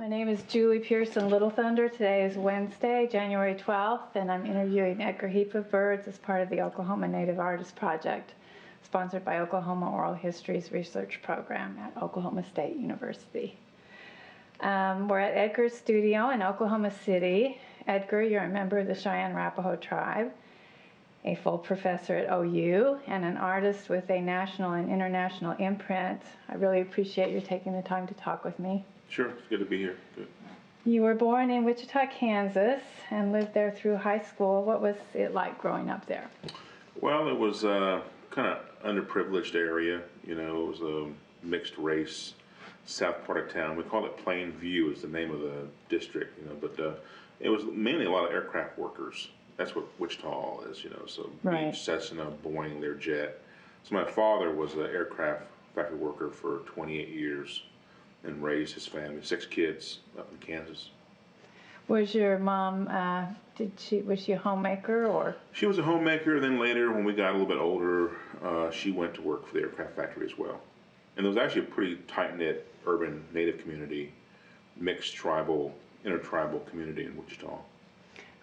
My name is Julie Pearson Little Thunder. Today is Wednesday, January 12th, and I'm interviewing Edgar Heap of Birds as part of the Oklahoma Native Artists Project, sponsored by Oklahoma Oral Histories Research Program at Oklahoma State University. We're at Edgar's studio in Oklahoma City. Edgar, you're a member of the Cheyenne-Arapaho tribe, a full professor at OU, and an artist with a national and international imprint. I really appreciate you taking the time to talk with me. Sure, it's good to be here. Good. You were born in Wichita, Kansas, and lived there through high school. What was it like growing up there? Well, it was kind of underprivileged area. You know, it was a mixed race, south part of town. We call it Plain View is the name of the district, you know, but it was mainly a lot of aircraft workers. That's what Wichita is, you know, so right. Each Cessna, Boeing, their jet. So my father was an aircraft factory worker for 28 years. And raised his family, 6 kids up in Kansas. Was your mom, was she a homemaker or? She was a homemaker, then later when we got a little bit older, she went to work for the aircraft factory as well. And there was actually a pretty tight-knit urban native community, mixed tribal, intertribal community in Wichita.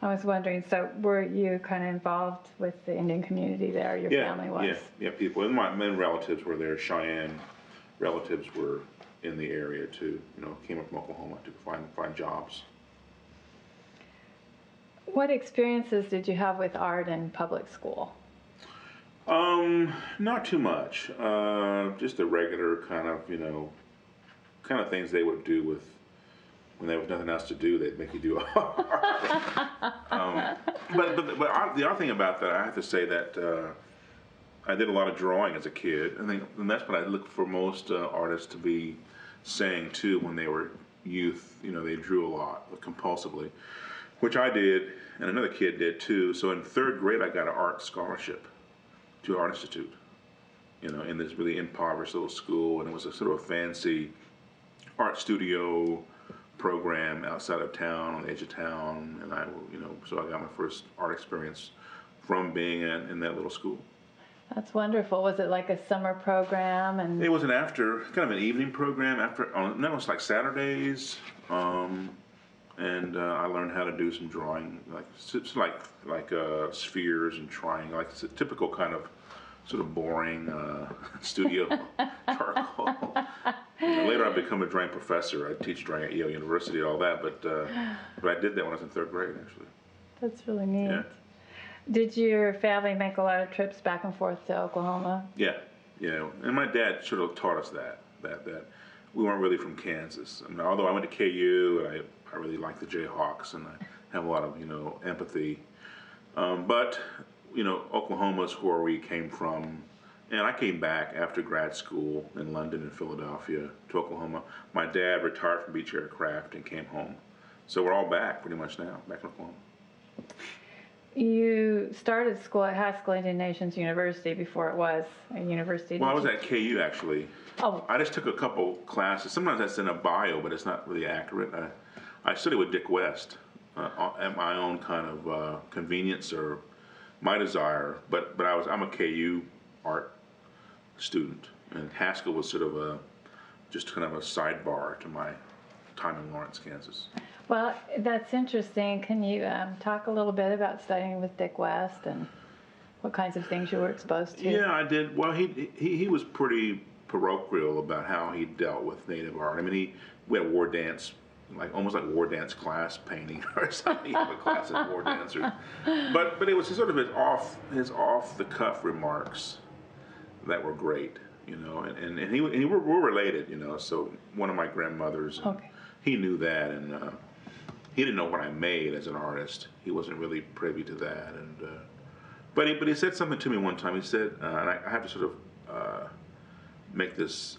I was wondering, so were you kind of involved with the Indian community there, your family was? Yeah, people, and my relatives were there, Cheyenne relatives were in the area too, you know, came up from Oklahoma to find jobs. What experiences did you have with art in public school? Not too much. Just the regular kind of, you know, kind of things they would do with when there was nothing else to do. They'd make you do art. But the other thing about that, I have to say that I did a lot of drawing as a kid. And that's what I look for most artists to be saying too when they were youth. You know, they drew a lot, compulsively, which I did, and another kid did too. So in 3rd grade, I got an art scholarship to Art Institute, you know, in this really impoverished little school, and it was a sort of fancy art studio program outside of town, on the edge of town, and so I got my first art experience from being in that little school. That's wonderful. Was it like a summer program? And it was kind of an evening program no, it was like Saturdays, and I learned how to do some drawing, like spheres and triangles, like it's a typical kind of sort of boring studio charcoal. Later I become a drawing professor. I teach drawing at Yale University and all that, but I did that when I was in 3rd grade, actually. That's really neat. Yeah. Did your family make a lot of trips back and forth to Oklahoma? Yeah, and my dad sort of taught us that we weren't really from Kansas. I mean, although I went to KU and I really like the Jayhawks and I have a lot of, you know, empathy. But, you know, Oklahoma is where we came from. And I came back after grad school in London and Philadelphia to Oklahoma. My dad retired from Beech Aircraft and came home. So we're all back pretty much now, back in Oklahoma. You started school at Haskell Indian Nations University before it was a university. Well, I was at KU actually. Oh. I just took a couple classes. Sometimes that's in a bio, but it's not really accurate. I studied with Dick West at my own kind of convenience or my desire. But I'm a KU art student, and Haskell was sort of just kind of a sidebar to my time in Lawrence, Kansas. Well, that's interesting. Can you talk a little bit about studying with Dick West and what kinds of things you were exposed to? Yeah, I did. Well, he was pretty parochial about how he dealt with Native art. I mean, we had war dance, almost like war dance class painting or something. A class of war dancers. But it was sort of his off the cuff remarks that were great, you know. And we're related, you know. So one of my grandmothers. Okay. He knew that, and he didn't know what I made as an artist. He wasn't really privy to that, but he said something to me one time. He said, and I have to sort of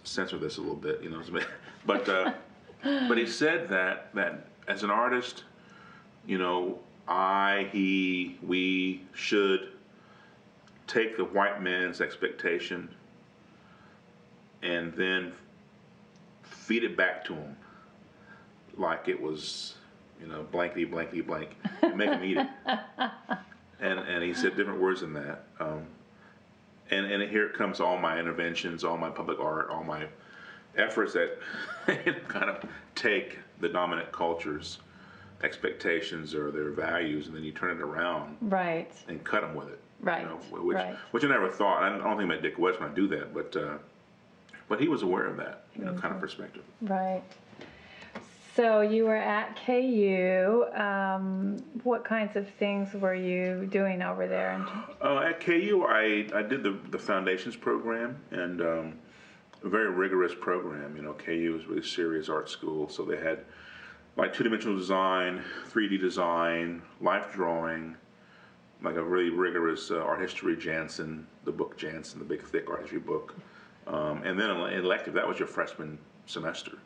censor this a little bit, you know. But he said that as an artist, you know, we should take the white man's expectation and then feed it back to him. Like it was, you know, blankety, blankety, blank, and make him eat it. And he said different words than that. And here it comes all my interventions, all my public art, all my efforts that kind of take the dominant culture's expectations or their values, and then you turn it around Right. and cut them with it. Right. You know, which, Right. which I never thought. I don't think about Dick West when I do that, but he was aware of that, kind of perspective. Right. So you were at KU. What kinds of things were you doing over there? At KU, I did the foundations program, and a very rigorous program. You know, KU is a really serious art school, so they had like two-dimensional design, 3D design, life drawing, like a really rigorous art history Jansen, the book Jansen, the big thick art history book, and then an elective. That was your freshman semester.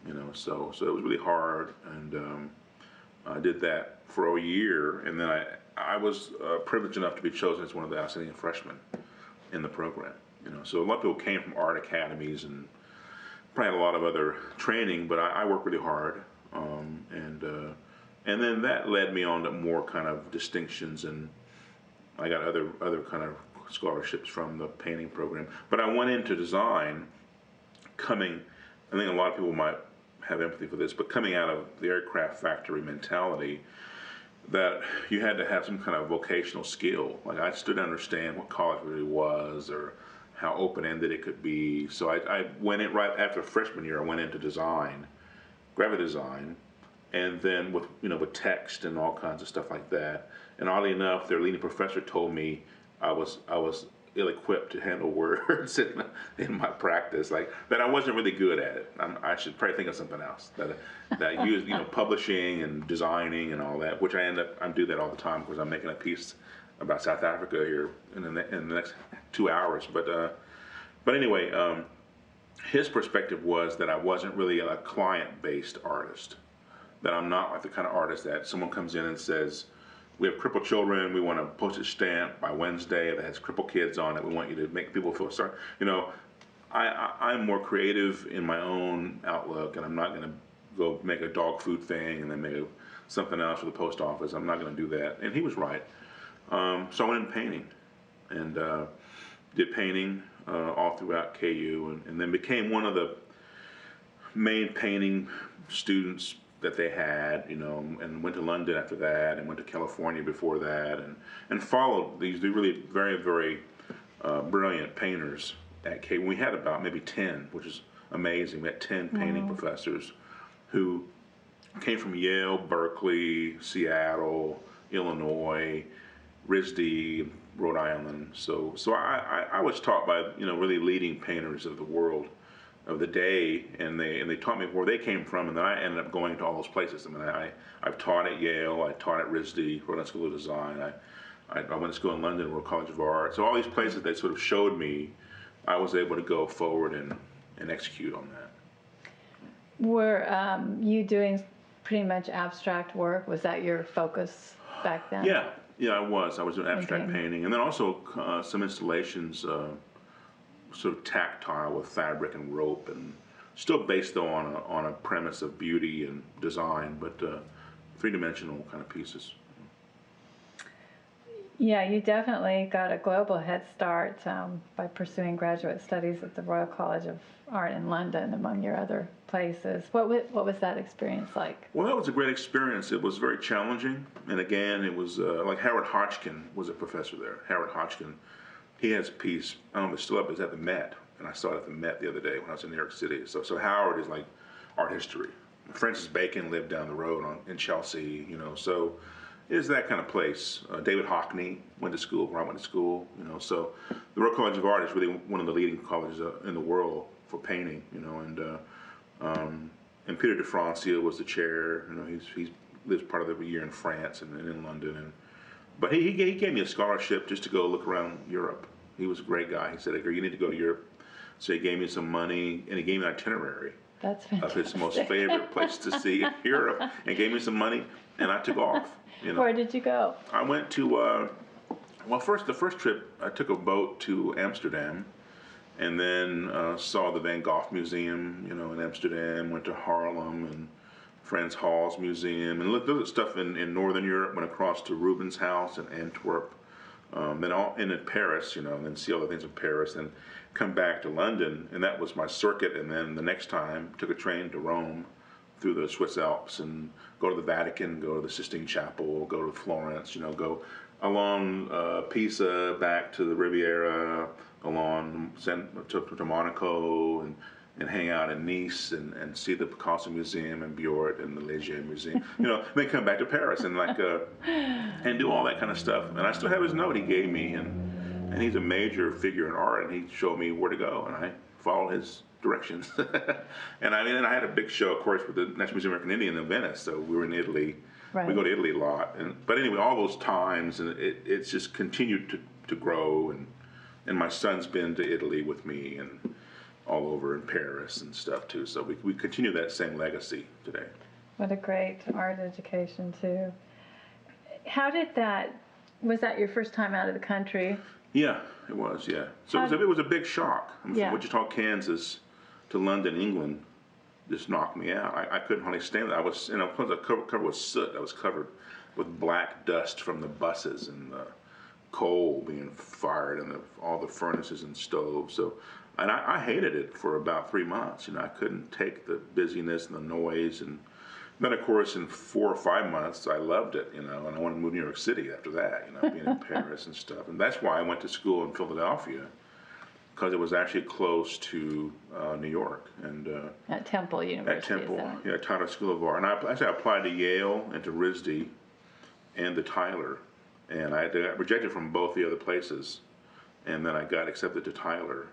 You know, so it was really hard, and I did that for a year, and then I was privileged enough to be chosen as one of the outstanding freshmen in the program. You know, so a lot of people came from art academies and probably had a lot of other training, but I worked really hard, and then that led me on to more kind of distinctions, and I got other kind of scholarships from the painting program. But I went into design coming. I think a lot of people might have empathy for this, but coming out of the aircraft factory mentality, that you had to have some kind of vocational skill. Like I stood to understand what college really was, or how open-ended it could be. So I went in right after freshman year. I went into design, graphic design, and then with text and all kinds of stuff like that. And oddly enough, their leading professor told me I was ill-equipped to handle words in my practice, like that I wasn't really good at it. I should probably think of something else that used publishing and designing and all that, which I do that all the time because I'm making a piece about South Africa here in the next 2 hours. But anyway, his perspective was that I wasn't really a client-based artist, that I'm not like the kind of artist that someone comes in and says, we have crippled children, we want a postage stamp by Wednesday that has crippled kids on it, we want you to make people feel sorry. I'm more creative in my own outlook, and I'm not going to go make a dog food thing and then make something else for the post office. I'm not going to do that. And he was right. So I went into painting, and did painting all throughout KU, and then became one of the main painting students that they had, and went to London after that, and went to California before that, and followed these really very, very brilliant painters at KU. We had about maybe 10, which is amazing. We had 10 painting professors who came from Yale, Berkeley, Seattle, Illinois, RISD, Rhode Island. So I was taught by really leading painters of the world, of the day, and they taught me where they came from, and then I ended up going to all those places. I mean, I've taught at Yale, I taught at RISD, Rhode Island School of Design. I went to school in London, Royal College of Art. So all these places that sort of showed me, I was able to go forward and execute on that. Were you doing pretty much abstract work? Was that your focus back then? Yeah, I was doing abstract painting, and then also some installations, sort of tactile with fabric and rope, and still based though on a premise of beauty and design, but three-dimensional kind of pieces. Yeah, you definitely got a global head start by pursuing graduate studies at the Royal College of Art in London, among your other places. What was that experience like? Well, that was a great experience. It was very challenging, and again, it was like Howard Hodgkin was a professor there. Howard Hodgkin, he has a piece, I don't know if it's still up, it's at the Met, and I saw it at the Met the other day when I was in New York City. So Howard is like art history. Francis Bacon lived down the road in Chelsea, so it's that kind of place. David Hockney went to school where I went to school, so the Royal College of Art is really one of the leading colleges in the world for painting, and Peter de Francia was the chair. He lives part of the year in France and in London, but he gave me a scholarship just to go look around Europe. He was a great guy. He said, Edgar, you need to go to Europe. So he gave me some money, and he gave me an itinerary of his most favorite place to see in Europe, and gave me some money, and I took off. Where did you go? I went to, the first trip, I took a boat to Amsterdam, and then saw the Van Gogh Museum, in Amsterdam, went to Harlem and Frans Hals Museum, and looked at stuff in Northern Europe, went across to Rubens' house in Antwerp, Then in Paris, and then see all the things in Paris, and come back to London, and that was my circuit. And then the next time, took a train to Rome through the Swiss Alps and go to the Vatican, go to the Sistine Chapel, go to Florence, go along Pisa back to the Riviera, along to Monaco, and hang out in Nice and see the Picasso Museum and Biort and the Leger Museum. Then come back to Paris and and do all that kind of stuff. And I still have his note he gave me, and he's a major figure in art, and he showed me where to go, and I followed his directions. And I had a big show, of course, with the National Museum of American Indian in Venice. So we were in Italy. Right. We go to Italy a lot. But anyway, all those times, and it's just continued to grow. And my son's been to Italy with me and all over in Paris and stuff too. So we continue that same legacy today. What a great art education too. How did was that your first time out of the country? Yeah, it was, yeah. So it was a big shock. From Wichita, Kansas to London, England, just knocked me out. I couldn't hardly stand it. I was, covered with soot. I was covered with black dust from the buses and the coal being fired and all the furnaces and stoves. So, and I hated it for about 3 months. I couldn't take the busyness and the noise. And then, of course, in 4 or 5 months, I loved it, and I wanted to move to New York City after that, being in Paris and stuff. And that's why I went to school in Philadelphia, because it was actually close to New York. And at Temple University. At Temple, yeah, Tyler School of Art. And I applied to Yale and to RISD and to Tyler. And I got rejected from both the other places. And then I got accepted to Tyler.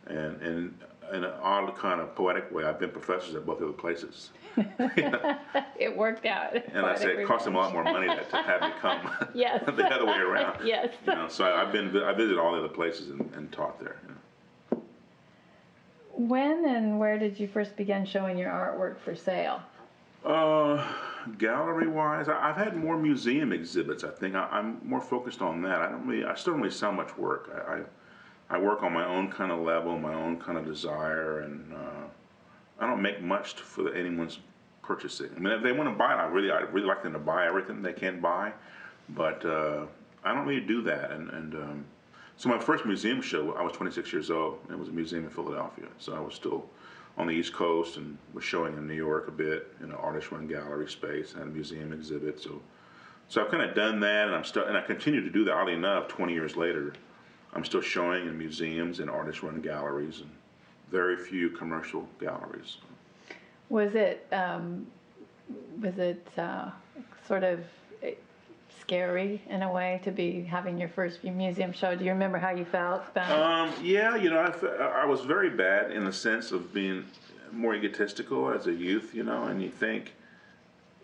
And in an odd kind of poetic way, I've been professors at both the other places. It worked out. And I say it cost them a lot more money to have me come Yes. the other way around. Yes. So I visited all the other places and taught there. When and where did you first begin showing your artwork for sale? Gallery-wise, I've had more museum exhibits. I think I'm more focused on that. I still don't really sell much work. I work on my own kind of level, my own kind of desire, and I don't make much for anyone's purchasing. I mean, if they want to buy it, I really like them to buy everything they can buy, but I don't really do that. So my first museum show, I was 26 years old, and it was a museum in Philadelphia. So I was still on the East Coast and was showing in New York a bit in an artist-run gallery space and a museum exhibit. So I've kind of done that, and I continue to do that. Oddly enough, 20 years later, I'm still showing in museums and artist-run galleries, and very few commercial galleries. Was it sort of scary in a way to be having your first museum show? Do you remember how you felt about it? Yeah, I was very bad in the sense of being more egotistical as a youth, and you think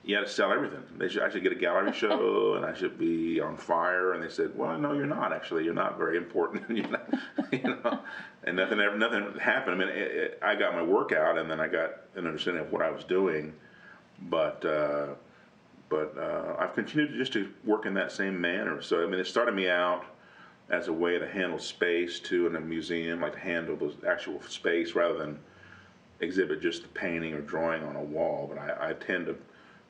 you had to sell everything. I should get a gallery show, and I should be on fire. And they said, "Well, no, you're not. Actually, you're not very important." And nothing happened. I mean, I got my work out, and then I got an understanding of what I was doing, but I've continued just to work in that same manner. So I mean, it started me out as a way to handle space too in a museum, like to handle the actual space rather than exhibit just the painting or drawing on a wall. But I tend to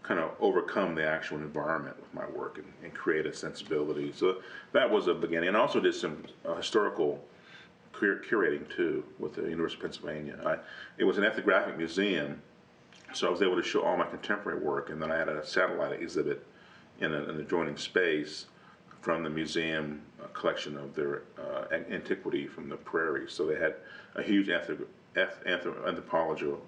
kind of overcome the actual environment with my work and create a sensibility. So that was a beginning. And I also did some historical curating too with the University of Pennsylvania. It was an ethnographic museum, so I was able to show all my contemporary work, and then I had a satellite exhibit in an adjoining space from the museum collection of their antiquity from the prairies. So they had a huge anthropological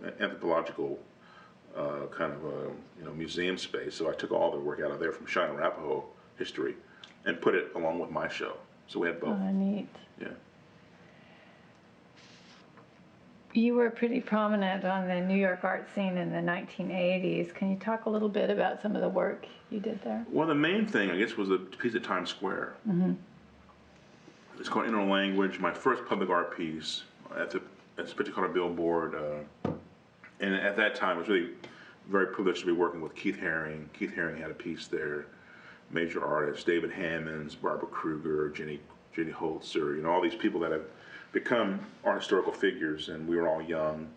kind of museum space. So I took all the work out of there from Cheyenne-Arapaho history and put it along with my show. So we had both. Oh, neat. Yeah. You were pretty prominent on the New York art scene in the 1980s. Can you talk a little bit about some of the work you did there? Well, the main thing, I guess, was a piece of Times Square. Mm-hmm. It's called Interlanguage, my first public art piece at this particular billboard. And at that time, I was really very privileged to be working with Keith Haring. Keith Haring had a piece there, major artists, David Hammonds, Barbara Kruger, Jenny Holzer, all these people that have become art historical figures, and we were all young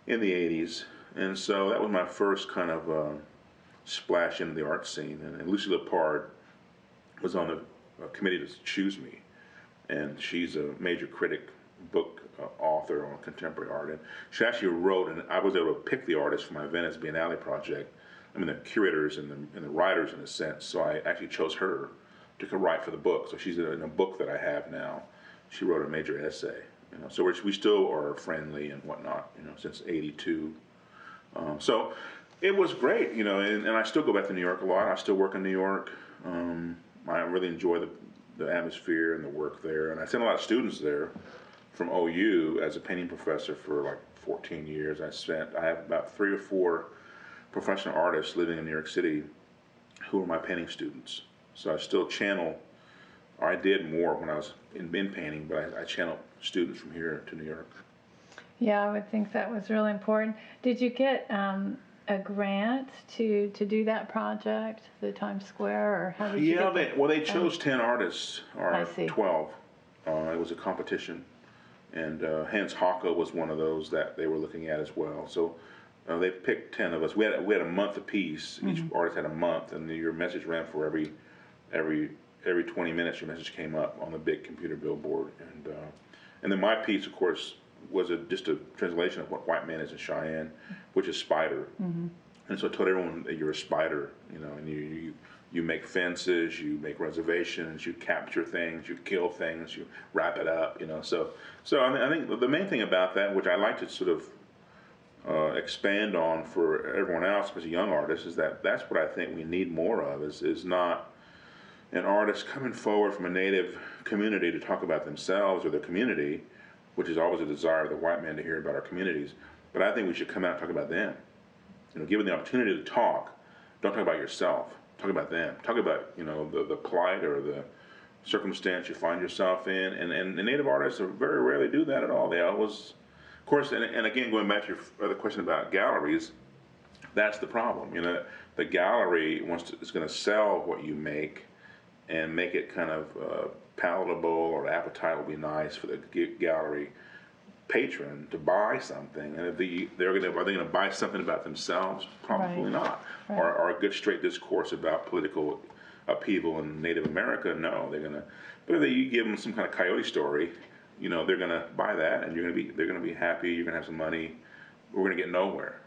in the 80s. And so that was my first kind of splash into the art scene. And Lucy Lepard was on the committee to choose me, and she's a major critic, book author on contemporary art, and she actually wrote, and I was able to pick the artists for my Venice Biennale project. I mean, the curators and the writers in a sense. So I actually chose her to write for the book. So she's in a book that I have now. She wrote a major essay. So we still are friendly and whatnot. Since '82. So it was great. And I still go back to New York a lot. I still work in New York. I really enjoy the atmosphere and the work there. And I sent a lot of students there from OU as a painting professor for like 14 years. I have about 3 or 4 professional artists living in New York City who are my painting students. So I still channel, or I did more when I was in painting, but I channel students from here to New York. Yeah, I would think that was really important. Did you get a grant to do that project, the Times Square, or how did you get that? They chose 10 artists, or 12. It was a competition, and Hans Hocke was one of those that they were looking at as well. So they picked 10 of us. We had a month apiece. Each artist had a month, and your message ran for every 20 minutes. Your message came up on the big computer billboard, and then my piece, of course, was just a translation of what white man is in Cheyenne, which is spider. And so I told everyone that you're a spider, and you make fences, you make reservations, you capture things, you kill things, you wrap it up, So I think the main thing about that, which I like to sort of expand on for everyone else, especially young artists, is that's what I think we need more of, is not an artist coming forward from a native community to talk about themselves or their community, which is always a desire of the white man to hear about our communities. But I think we should come out and talk about them. Given the opportunity to talk, don't talk about yourself. Talk about them. Talk about the plight or the circumstance you find yourself in. And the native artists very rarely do that at all. They always, of course, and again, going back to your other question about galleries, that's the problem. The gallery is going to sell what you make and make it kind of palatable, or appetite will be nice for the gallery patron to buy something. And are they going to buy something about themselves? Probably not. Right. Or a good straight discourse about political upheaval in Native America? No, they're going to. But if you give them some kind of coyote story, they're going to buy that, and they're going to be happy. You're going to have some money. We're going to get nowhere.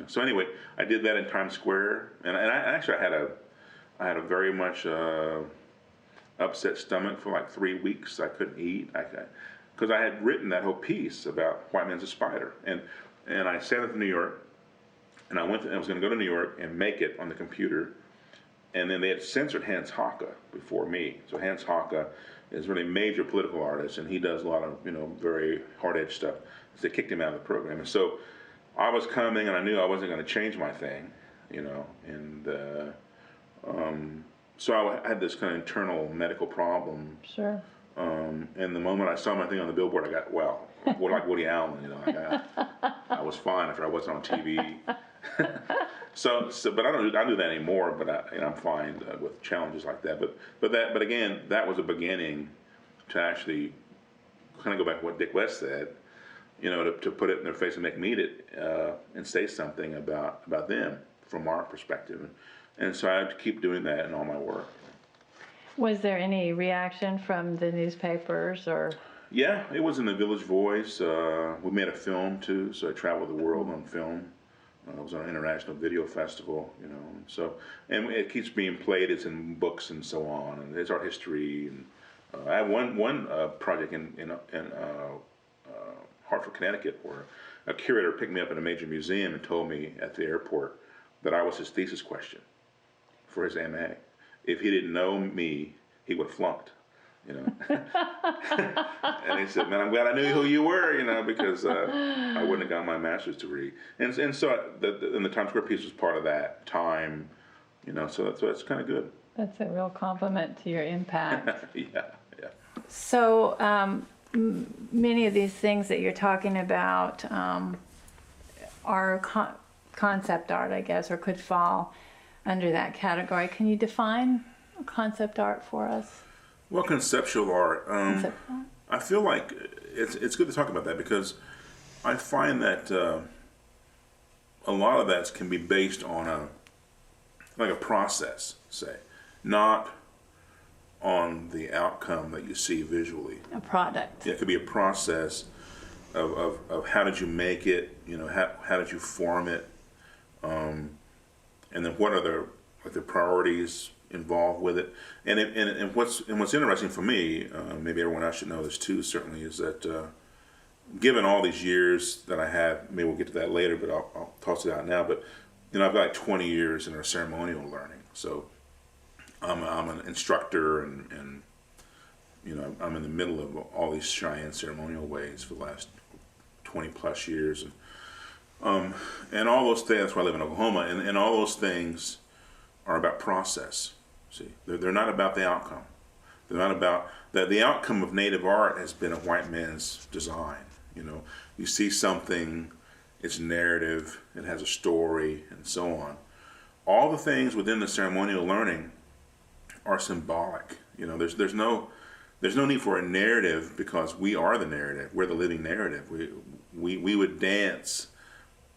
So anyway, I did that in Times Square, and I actually I had a very much upset stomach for like 3 weeks. I couldn't eat. Because I had written that whole piece about white man's a spider, and I sent it to New York, and I was going to go to New York and make it on the computer, and then they had censored Hans Hocke before me. So Hans Hocke is really a major political artist, and he does a lot of very hard-edged stuff. So they kicked him out of the program, and so I was coming, and I knew I wasn't going to change my thing, and so I had this kind of internal medical problem. Sure. And the moment I saw my thing on the billboard, I got, more like Woody Allen, I was fine after I wasn't on TV. But I don't do that anymore. But I'm fine with challenges like that. But again, that was a beginning to actually kind of go back to what Dick West said, to put it in their face and make them eat it, and say something about them from our perspective. And so I have to keep doing that in all my work. Was there any reaction from the newspapers or? Yeah, it was in the Village Voice. We made a film too, so I traveled the world on film. It was on an international video festival, and it keeps being played. It's in books and so on, and there's art history. And I had one project in Hartford, Connecticut, where a curator picked me up at a major museum and told me at the airport that I was his thesis question for his MA. If he didn't know me, he would have flunked, And he said, "Man, I'm glad I knew who you were, because I wouldn't have gotten my master's degree." And so the Times Square piece was part of that time, So that's kind of good. That's a real compliment to your impact. Yeah. So many of these things that you're talking about are concept art, I guess, or could fall under that category. Can you define concept art for us? Well, conceptual art. I feel like it's good to talk about that, because I find that a lot of that can be based on a process, say, not on the outcome that you see visually. A product. Yeah, it could be a process of how did you make it, how did you form it, and then what are the priorities involved with it. And what's interesting for me, maybe everyone else should know this too, certainly, is that given all these years that I have, maybe we'll get to that later, but I'll toss it out now. But I've got like 20 years in our ceremonial learning, so I'm an instructor, and I'm in the middle of all these Cheyenne ceremonial ways for the last 20 plus years, and all those things. That's why I live in Oklahoma, and all those things are about process. See, they're not about the outcome. They're not about the outcome of Native art has been a white man's design. You see something, it's narrative, it has a story, and so on. All the things within the ceremonial learning are symbolic. There's no need for a narrative, because we are the narrative. We're the living narrative. We would dance.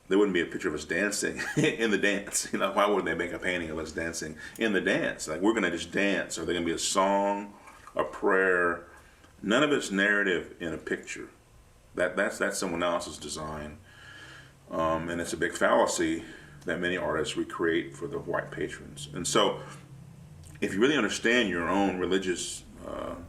There wouldn't be a picture of us dancing in the dance. Why would they make a painting of us dancing in the dance? Like, we're gonna just dance, or there's gonna be a song, a prayer. None of it's narrative in a picture. That's someone else's design, and it's a big fallacy that many artists recreate for the white patrons. And so, if you really understand your own religious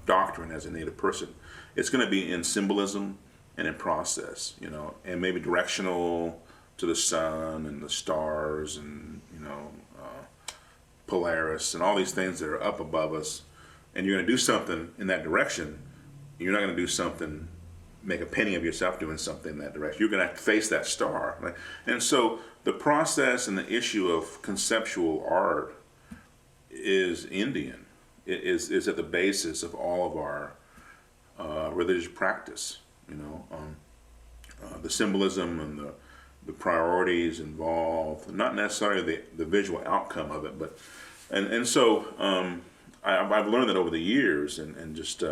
doctrine as a Native person, it's going to be in symbolism and in process, and maybe directional to the sun and the stars and Polaris and all these things that are up above us. And you're going to do something in that direction. You're not going to do something, make a painting of yourself doing something in that direction. You're going to have to face that star. Right? And so the process and the issue of conceptual art is Indian. It is at the basis of all of our religious practice. The symbolism and the priorities involved, not necessarily the visual outcome of it, but so I've learned that over the years, and just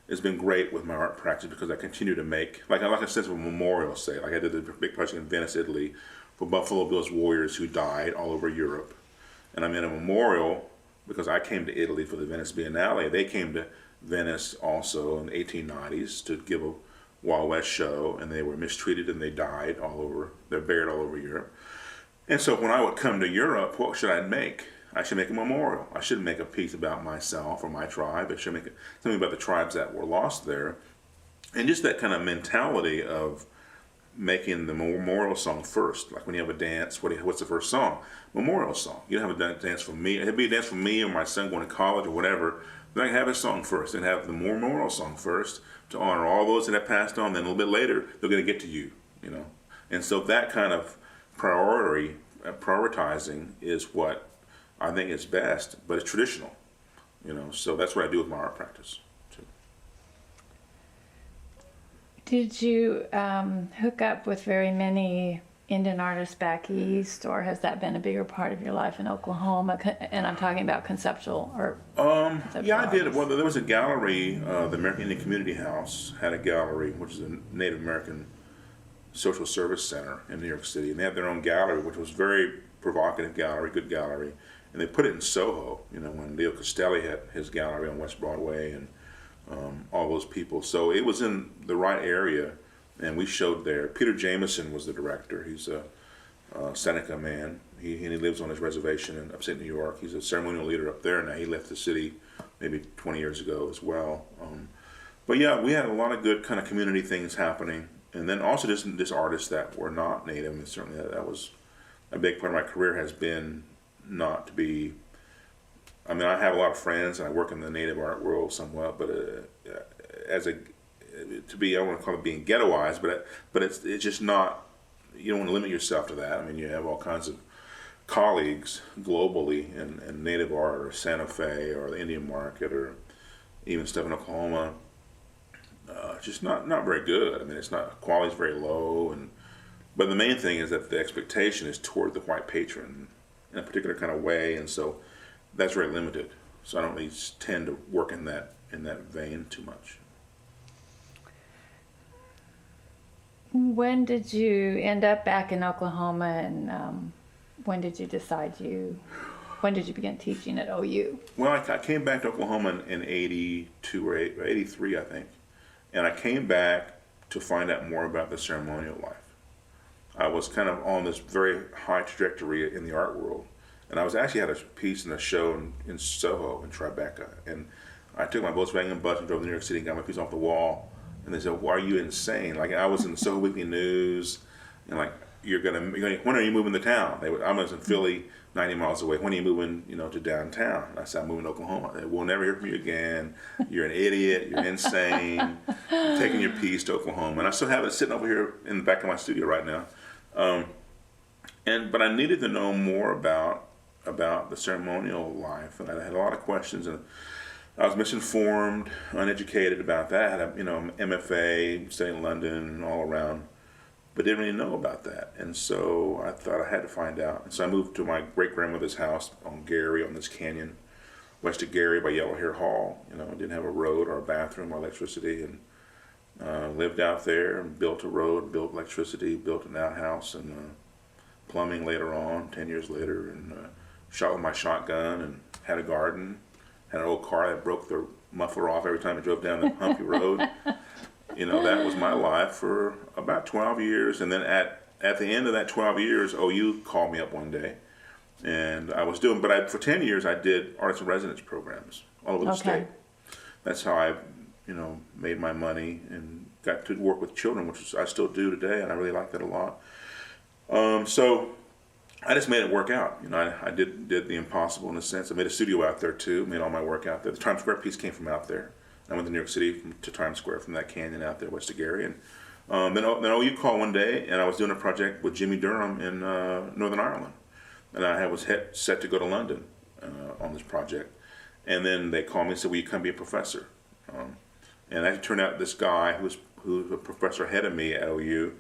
it's been great with my art practice, because I continue to make like a sense of a memorial. Say, like I did a big project in Venice, Italy, for Buffalo Bill's warriors who died all over Europe, and I made a memorial because I came to Italy for the Venice Biennale. They came to Venice also in the 1890s to give a Wild West show, and they were mistreated and they died all over. They're buried all over Europe. And so when I would come to Europe, what should I make? I should make a memorial. I shouldn't make a piece about myself or my tribe. I should make something about the tribes that were lost there. And just that kind of mentality of making the memorial song first. Like when you have a dance, what's the first song? Memorial song. You don't have a dance for me. It'd be a dance for me or my son going to college or whatever. Then I have a song first, and have the memorial song first to honor all those that have passed on. Then a little bit later, they're going to get to you, And so that kind of prioritizing is what I think is best, but it's traditional, So that's what I do with my art practice. Did you hook up with very many Indian artists back east, or has that been a bigger part of your life in Oklahoma? And I'm talking about conceptual or yeah, I did. Well, there was a gallery. The American Indian Community House had a gallery, which is a Native American Social Service Center in New York City, and they had their own gallery, which was very provocative gallery, good gallery, and they put it in Soho. When Leo Costelli had his gallery on West Broadway, and all those people. So it was in the right area, and we showed there. Peter Jameson was the director. He's a Seneca man. He lives on his reservation in upstate New York. He's a ceremonial leader up there now. He left the city maybe 20 years ago as well. But yeah, we had a lot of good kind of community things happening. And then also just artists that were not Native. And certainly that was a big part of my career, has been not to be. I mean, I have a lot of friends, and I work in the Native art world somewhat, but I don't want to call it being ghettoized, but it's just not. You don't want to limit yourself to that. I mean, you have all kinds of colleagues globally in Native art, or Santa Fe, or the Indian market, or even stuff in Oklahoma. Just not very good. I mean, it's not, quality's very low, but the main thing is that the expectation is toward the white patron in a particular kind of way, and so that's very limited. So I don't really tend to work in that vein too much. When did you end up back in Oklahoma, and when did you decide you when did you begin teaching at OU? Well, I came back to Oklahoma in 82 or 83, I think. And I came back to find out more about the ceremonial life. I was kind of on this very high trajectory in the art world. And I was actually had a piece in a show in Soho, in Tribeca. And I took my Volkswagen bus and drove to New York City and got my piece off the wall. And they said, "Why are you insane?" Like, I was in the Soho Weekly News, and like, when are you moving to town? I was in Philly, 90 miles away. When are you moving, to downtown? I said, "I'm moving to Oklahoma." They, "We'll never hear from you again. You're an idiot. You're insane. You're taking your piece to Oklahoma." And I still have it sitting over here in the back of my studio right now. But I needed to know more about the ceremonial life, and I had a lot of questions, and I was misinformed, uneducated about that. I had a MFA, studied in London and all around, but didn't really know about that. And so I thought I had to find out. And so I moved to my great-grandmother's house on Gary, on this canyon, west of Gary by Yellow Hair Hall. Didn't have a road or a bathroom or electricity, and lived out there and built a road, built electricity, built an outhouse, and plumbing later on, 10 years later, and shot with my shotgun and had a garden. Had an old car that broke the muffler off every time I drove down the Humpy Road. That was my life for about 12 years. And then at the end of that 12 years, OU called me up one day. And I was doing, for 10 years, I did artist in residence programs all over the state. That's how I, made my money and got to work with children, which I still do today. And I really like that a lot. So I just made it work out. I did the impossible in a sense. I made a studio out there too, made all my work out there. The Times Square piece came from out there. I went to New York City to Times Square from that canyon out there, west of Gary. And then OU called one day, and I was doing a project with Jimmy Durham in Northern Ireland. And I was set to go to London on this project. And then they called me and said, "Will you come be a professor?" And it turned out this guy who's a professor ahead of me at OU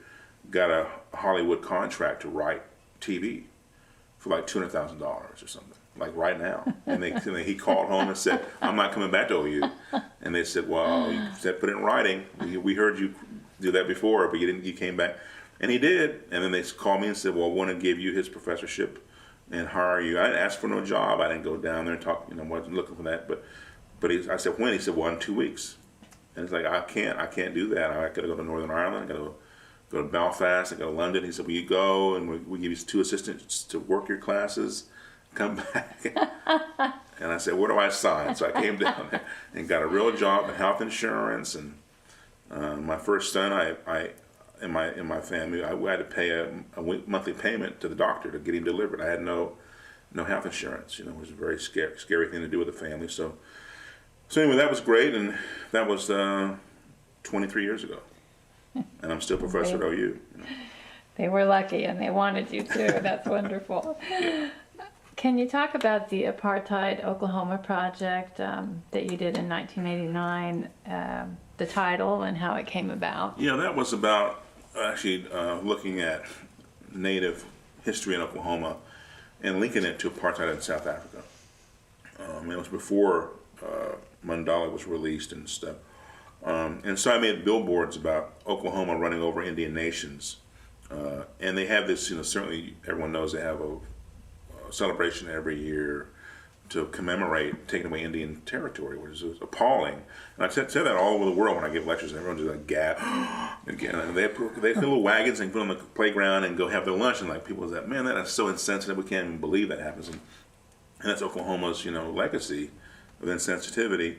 got a Hollywood contract to write TV for like $200,000 or something, like right now. And he called home and said, "I'm not coming back to OU." And they said, "Well, you said put it in writing. We heard you do that before, but you came back." And he did. And then they called me and said, "Well, I want to give you his professorship and hire you." I didn't ask for no job. I didn't go down there and talk, wasn't looking for that. But I said, "When?" He said, "Well, in 2 weeks." And it's like, I can't do that. I got to go to Northern Ireland. I got to go to Belfast, I go to London. He said, "Will you go? And we give you 2 assistants to work your classes, come back." And I said, "Where do I sign?" So I came down there and got a real job in health insurance. And my first son, in my family, I had to pay a monthly payment to the doctor to get him delivered. I had no health insurance. It was a very scary thing to do with the family. So anyway, that was great, and that was 23 years ago. And I'm still professor at OU. They were lucky, and they wanted you too. That's wonderful. Yeah. Can you talk about the Apartheid Oklahoma project that you did in 1989, the title and how it came about? Yeah, that was about actually looking at Native history in Oklahoma and linking it to apartheid in South Africa. It was before Mandela was released and stuff. And so I made billboards about Oklahoma running over Indian nations. And they have this, certainly everyone knows they have a celebration every year to commemorate taking away Indian territory, which is appalling. And I say that all over the world when I give lectures, and everyone's just like, "Gah!" Again, and they have little wagons and put on the playground and go have their lunch, and like people say, "Man, that is so insensitive. We can't even believe that happens." And that's Oklahoma's, legacy of insensitivity.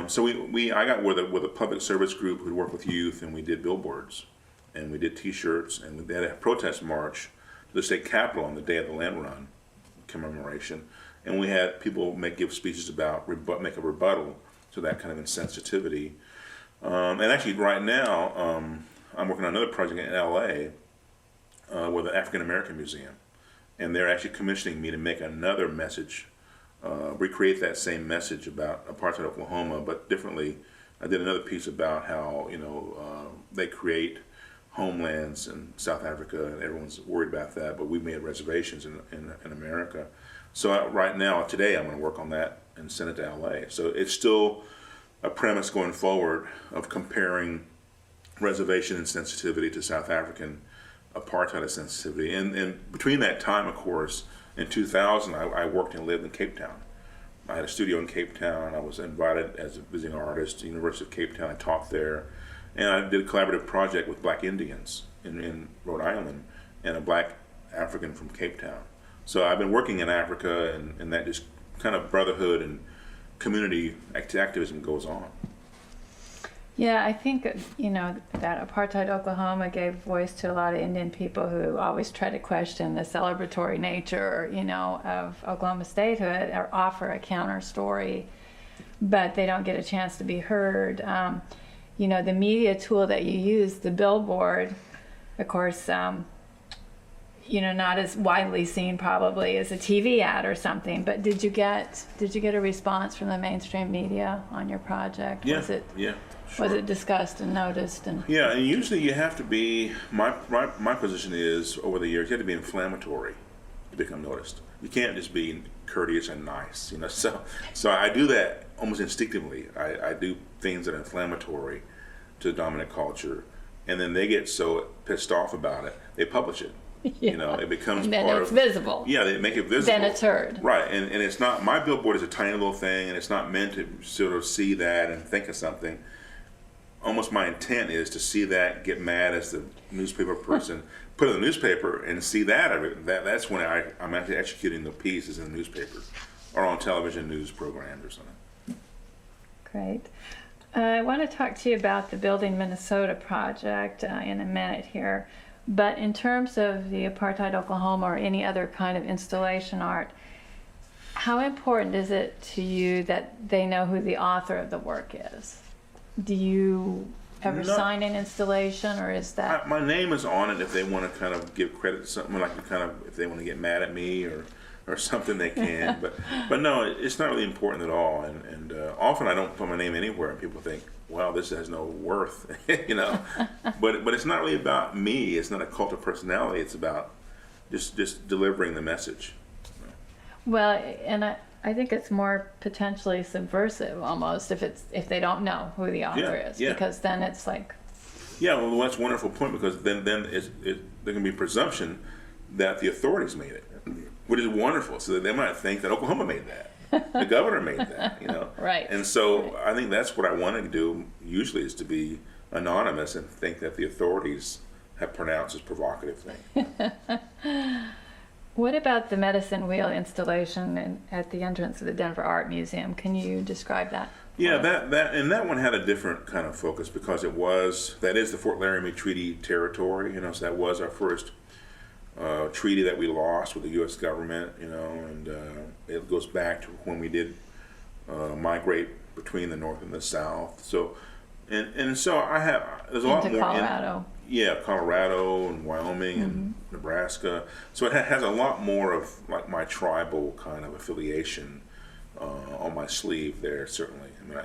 So I got with a public service group who worked with youth, and we did billboards, and we did T-shirts, and we had a protest march to the state capitol on the day of the land run commemoration, and we had people give speeches about make a rebuttal to that kind of insensitivity. And actually, right now, I'm working on another project in LA with the African American Museum, and they're actually commissioning me to make another message. Recreate that same message about apartheid Oklahoma, but differently. I did another piece about how they create homelands in South Africa, and everyone's worried about that, but we made reservations in America. So right now, today, I'm going to work on that and send it to LA. So it's still a premise going forward of comparing reservation insensitivity to South African apartheid sensitivity. And between that time, of course, in 2000, I worked and lived in Cape Town. I had a studio in Cape Town. I was invited as a visiting artist to the University of Cape Town. I taught there. And I did a collaborative project with Black Indians in Rhode Island and a Black African from Cape Town. So I've been working in Africa, and that just kind of brotherhood and community activism goes on. Yeah, I think, that apartheid Oklahoma gave voice to a lot of Indian people who always try to question the celebratory nature, of Oklahoma statehood or offer a counter story, but they don't get a chance to be heard. The media tool that you use, the billboard, of course, not as widely seen probably as a TV ad or something, but did you get a response from the mainstream media on your project? Yeah, sure. Was it discussed and noticed? Yeah, and usually you have to be, my position is, over the years, you have to be inflammatory to become noticed. You can't just be courteous and nice, So I do that almost instinctively. I do things that are inflammatory to the dominant culture, and then they get so pissed off about it, they publish it. It becomes and then part it's of visible. Yeah, they make it visible. Then it's heard. Right, and it's not, my billboard is a tiny little thing, and it's not meant to sort of see that and think of something. Almost my intent is to see that, get mad as the newspaper person, put it in the newspaper, and see that's when I'm actually executing the pieces in the newspaper or on television news programs or something. Great. I want to talk to you about the Building Minnesota project in a minute here. But in terms of the apartheid Oklahoma or any other kind of installation art, how important is it to you that they know who the author of the work is? Do you ever sign an installation, or is that? My name is on it if they want to kind of give credit to something, like if they want to get mad at me or something, they can. but no, it's not really important at all. And often I don't put my name anywhere, and people think, wow, this has no worth, But it's not really about me. It's not a cult of personality. It's about just delivering the message. Well, and I think it's more potentially subversive almost if they don't know who the author is, because then it's like. Yeah, well, that's a wonderful point, because then there can be presumption that the authorities made it, which is wonderful. So that they might think that Oklahoma made that, the governor made that, Right. And so I think that's what I wanted to do. Usually is to be anonymous and think that the authorities have pronounced this provocative thing. What about the medicine wheel installation at the entrance of the Denver Art Museum? Can you describe that? Yeah, that one had a different kind of focus, because that is the Fort Laramie Treaty territory, so that was our first treaty that we lost with the U.S. government, and it goes back to when we did migrate between the North and the South. So, and so there's a lot more. Into Colorado. Colorado and Wyoming and Nebraska. So it has a lot more of like my tribal kind of affiliation on my sleeve there, certainly. I mean,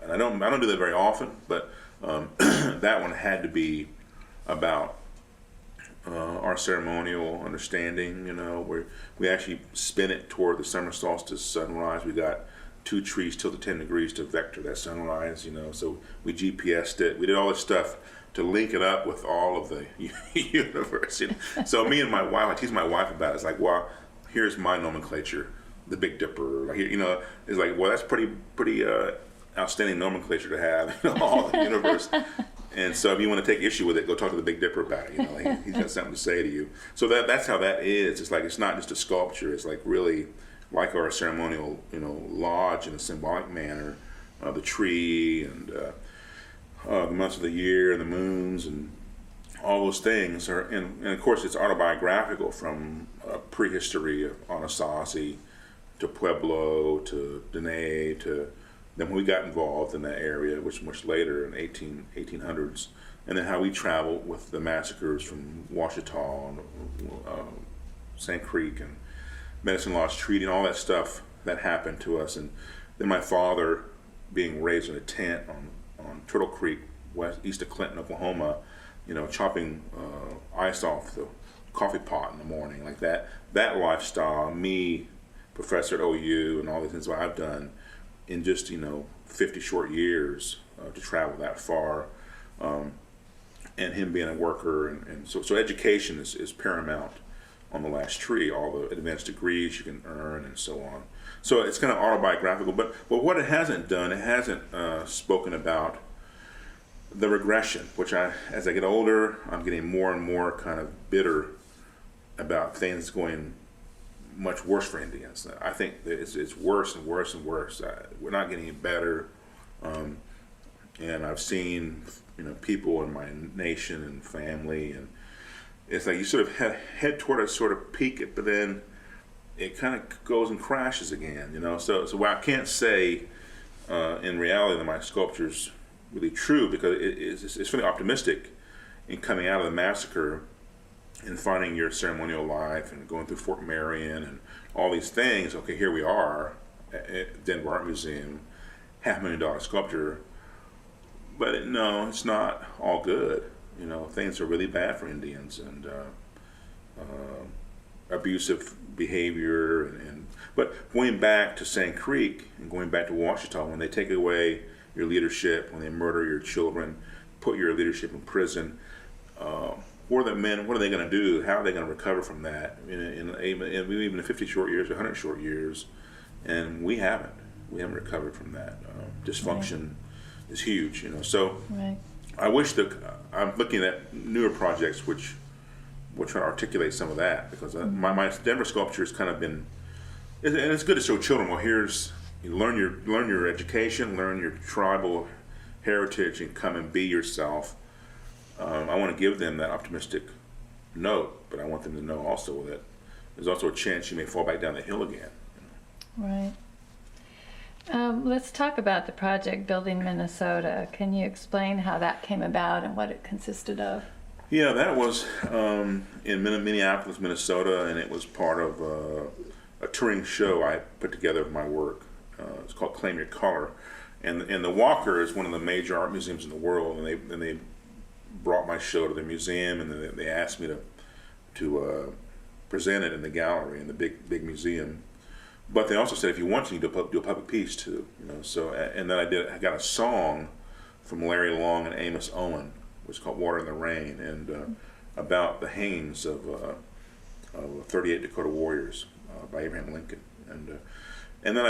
and I don't do that very often, but that one had to be about our ceremonial understanding. Where we actually spin it toward the summer solstice sunrise. We got 2 trees tilted 10 degrees to vector that sunrise. So we GPS'd it. We did all this stuff to link it up with all of the universe. So me and my wife, I tease my wife about it. It's like, well, here's my nomenclature, the Big Dipper. It's like, well, that's pretty outstanding nomenclature to have, all the universe. And so if you want to take issue with it, go talk to the Big Dipper about it. He's got something to say to you. So that's how that is. It's like, it's not just a sculpture. It's like really like our ceremonial, lodge in a symbolic manner, the tree and the months of the year and the moons and all those things are, and of course it's autobiographical, from prehistory of Anasazi to Pueblo to Dene to then when we got involved in that area, which much later in 1800s, and then how we traveled with the massacres from Wichita and Sand Creek and Medicine Lodge Treaty and all that stuff that happened to us. And then my father being raised in a tent on Turtle Creek, east of Clinton, Oklahoma, chopping ice off the coffee pot in the morning, like that lifestyle, me, professor at OU, and all the things that I've done in just 50 short years to travel that far, and him being a worker, and so education is paramount on the last tree, all the advanced degrees you can earn and so on. So it's kind of autobiographical, but what it hasn't done, it hasn't spoken about the regression, which as I get older, I'm getting more and more kind of bitter about things going much worse for Indians. I think that it's worse and worse and worse. We're not getting any better, and I've seen people in my nation and family, and it's like you sort of head toward a sort of peak, but then it kind of goes and crashes again. So while I can't say in reality that my sculpture's really true, because it's really optimistic in coming out of the massacre and finding your ceremonial life and going through Fort Marion and all these things. Okay, here we are at Denver Art Museum, $500,000 sculpture, but no, it's not all good. Things are really bad for Indians, and abusive behavior, but going back to Sand Creek and going back to Wichita, when they take away your leadership, when they murder your children, put your leadership in prison, what are they going to do? How are they going to recover from that? Even 50 short years, 100 short years, and we haven't recovered from that. Dysfunction is huge, So Right. I wish that I'm looking at newer projects which will try to articulate some of that, because my Denver sculpture has kind of been, and it's good to show children. Well, you learn your education, learn your tribal heritage, and come and be yourself. I want to give them that optimistic note, but I want them to know also that there's also a chance you may fall back down the hill again. Right. Let's talk about the project Building Minnesota. Can you explain how that came about and what it consisted of? Yeah, that was in Minneapolis, Minnesota, and it was part of a touring show I put together of my work. It's called Claim Your Color, and the Walker is one of the major art museums in the world, and they brought my show to their museum, and then they asked me to present it in the gallery in the big museum. But they also said, if you want to, you do a public piece too. So, and then I got a song from Larry Long and Amos Owen, which is called Water in the Rain, and about the hangings of 38 Dakota warriors by Abraham Lincoln. And then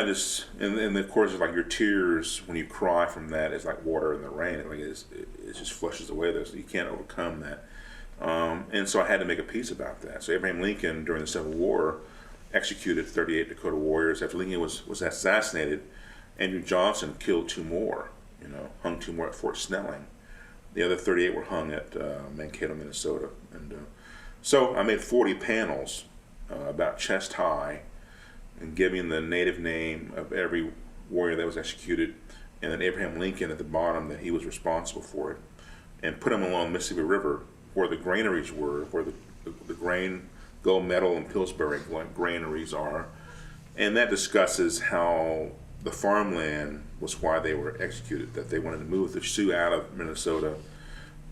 and of course, it's like your tears when you cry from that is like water in the rain. It just flushes away those. You can't overcome that. And so I had to make a piece about that. So Abraham Lincoln, during the Civil War, executed 38 Dakota warriors. After Lincoln was assassinated, Andrew Johnson killed 2 more, hung 2 more at Fort Snelling. The other 38 were hung at Mankato, Minnesota. And so I made 40 panels about chest high, and giving the native name of every warrior that was executed, and then Abraham Lincoln at the bottom, that he was responsible for it, and put them along the Mississippi River where the granaries were, where the grain, gold medal, and Pillsbury granaries are. And that discusses how the farmland was why they were executed, that they wanted to move the Sioux out of Minnesota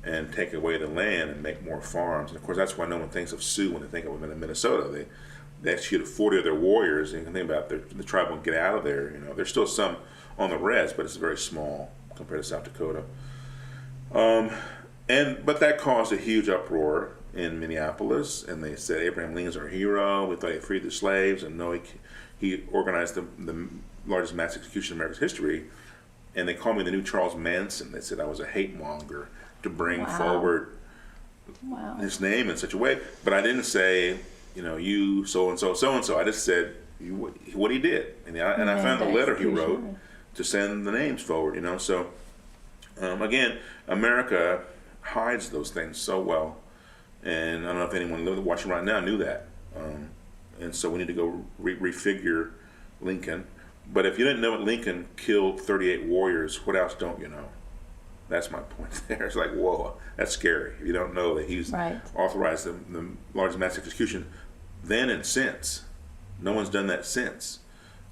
and take away the land and make more farms. And of course, that's why no one thinks of Sioux when they think of Minnesota. They executed 40 of their warriors, and you can think about the tribe won't get out of there. There's still some on the res, but it's very small compared to South Dakota. But that caused a huge uproar in Minneapolis, and they said Abraham Lincoln's our hero. We thought he freed the slaves, and no, he organized the largest mass execution in America's history. And they called me the new Charles Manson. They said I was a hate monger to bring forward his name in such a way. But I didn't say, you so-and-so, so-and-so. I just said what he did. And I found the letter he wrote to send the names forward, So, again, America hides those things so well. And I don't know if anyone watching right now knew that. And so we need to go refigure Lincoln. But if you didn't know that Lincoln killed 38 warriors, what else don't you know? That's my point there. It's like, whoa, that's scary. If you don't know that he's authorized the largest mass execution then and since. No one's done that since.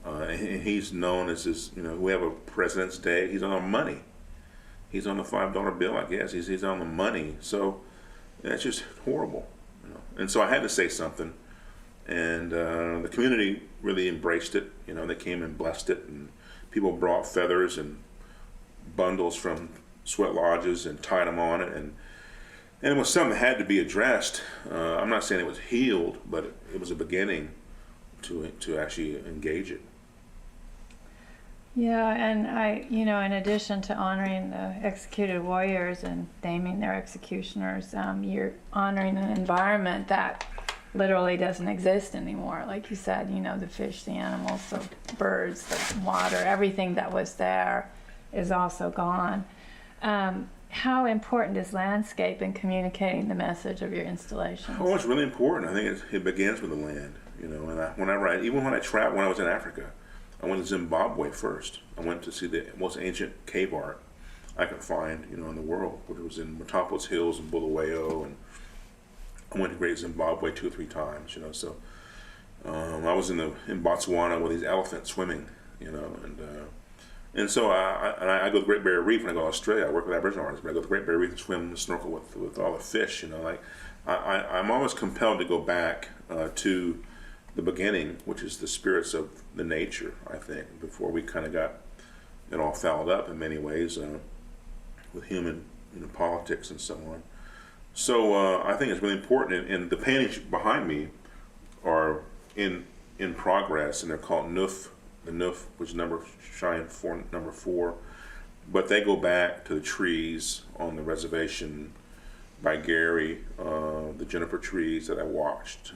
And he's known as this, we have a President's Day. He's on the money. He's on the $5 bill, I guess. He's on the money. So that's just horrible. And so I had to say something. And the community really embraced it. They came and blessed it. And people brought feathers and bundles from sweat lodges and tied them on it. And it was something that had to be addressed. I'm not saying it was healed, but it was a beginning to actually engage it. Yeah, and in addition to honoring the executed warriors and naming their executioners, you're honoring an environment that literally doesn't exist anymore. Like you said, the fish, the animals, the birds, the water, everything that was there is also gone. How important is landscape in communicating the message of your installations? Oh, it's really important. I think it begins with the land. And when I write, even when I traveled, when I was in Africa, I went to Zimbabwe first. I went to see the most ancient cave art I could find, in the world. It was in Matopo's Hills in Bulawayo, and I went to Great Zimbabwe 2 or 3 times. So I was in Botswana with these elephants swimming, and so I go to the Great Barrier Reef when I go to Australia. I work with Aboriginal artists, but I go to the Great Barrier Reef and swim and snorkel with all the fish. I'm always compelled to go back to the beginning, which is the spirits of the nature, I think, before we kind of got it all fouled up in many ways with human politics and so on. So I think it's really important, and the paintings behind me are in progress, and they're called Nuf, the Nuf, which is number 4, but they go back to the trees on the reservation by Gary, the juniper trees that I watched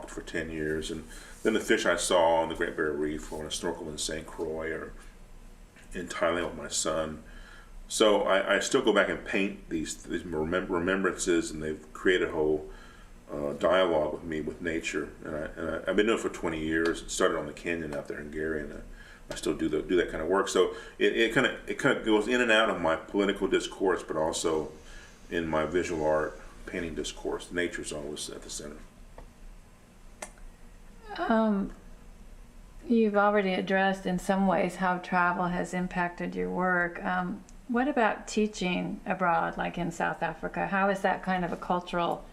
for 10 years, and then the fish I saw on the Great Barrier Reef, or when I snorkeled in St. Croix, or in Thailand with my son. So I still go back and paint these remembrances, and they've created a whole dialogue with me, with nature, and I've been doing it for 20 years. It started on the canyon out there in Gary, and I still do that kind of work. So it kind of goes in and out of my political discourse, but also in my visual art painting discourse. Nature's always at the center. You've already addressed in some ways how travel has impacted your work. What about teaching abroad, like in South Africa? How is that kind of a cultural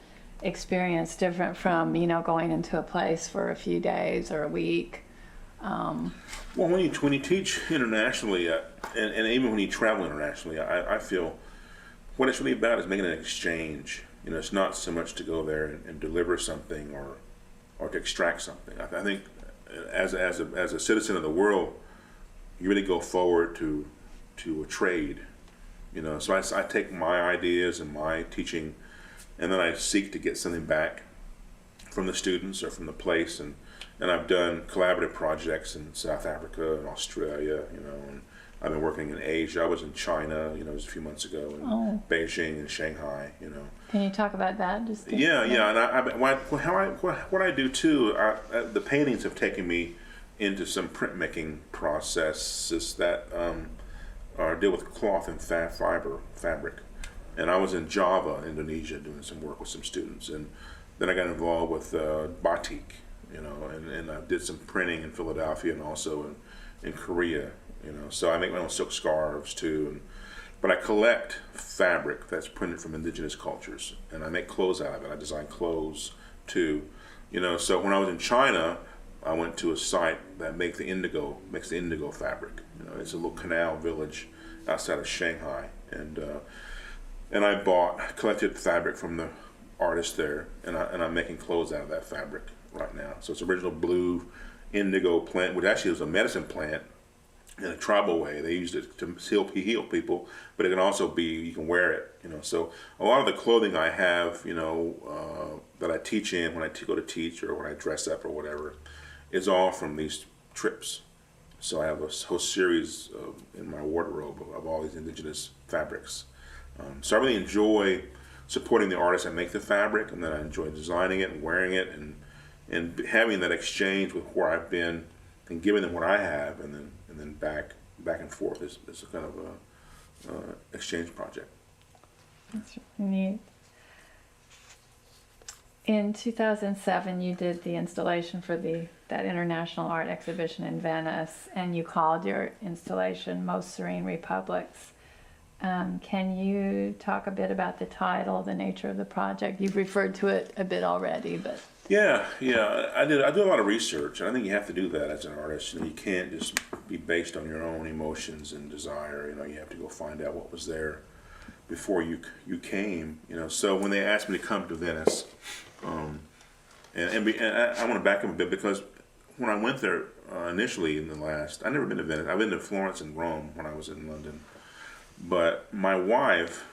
experience different from, going into a place for a few days or a week? Well, when you teach internationally, and even when you travel internationally, I feel what it's really about is making an exchange. It's not so much to go there and deliver something or to extract something. I think as a citizen of the world, you really go forward to a trade. So I take my ideas and my teaching, and then I seek to get something back from the students or from the place. And I've done collaborative projects in South Africa and Australia, and I've been working in Asia. I was in China, just a few months ago, in Beijing and Shanghai, Can you talk about that? Yeah. And what I do too, the paintings have taken me into some printmaking processes that deal with cloth and fabric. And I was in Java, Indonesia, doing some work with some students, and then I got involved with batik, and I did some printing in Philadelphia and also in Korea. So I make my own silk scarves too, but I collect fabric that's printed from indigenous cultures, and I make clothes out of it. I design clothes too, So when I was in China, I went to a site that makes the indigo fabric. It's a little canal village outside of Shanghai, and I collected fabric from the artist there, and I'm making clothes out of that fabric right now. So it's original blue indigo plant, which actually was a medicine plant in a tribal way. They used it to heal people, but it can also be, you can wear it, So a lot of the clothing I have, that I teach in when I go to teach or when I dress up or whatever, is all from these trips. So I have a whole series in my wardrobe of all these indigenous fabrics. So I really enjoy supporting the artists that make the fabric, and then I enjoy designing it and wearing it, and having that exchange with where I've been and giving them what I have, and then back and forth. It's a kind of exchange project. That's really neat. In 2007, you did the installation for that international art exhibition in Venice, and you called your installation "Most Serene Republics." Can you talk a bit about the title, the nature of the project? You've referred to it a bit already, but yeah, I do a lot of research, and I think you have to do that as an artist. You can't just be based on your own emotions and desire. You have to go find out what was there before you came, So when they asked me to come to Venice, and I want to back up a bit because when I went there initially I've never been to Venice. I've been to Florence and Rome when I was in London. But my wife,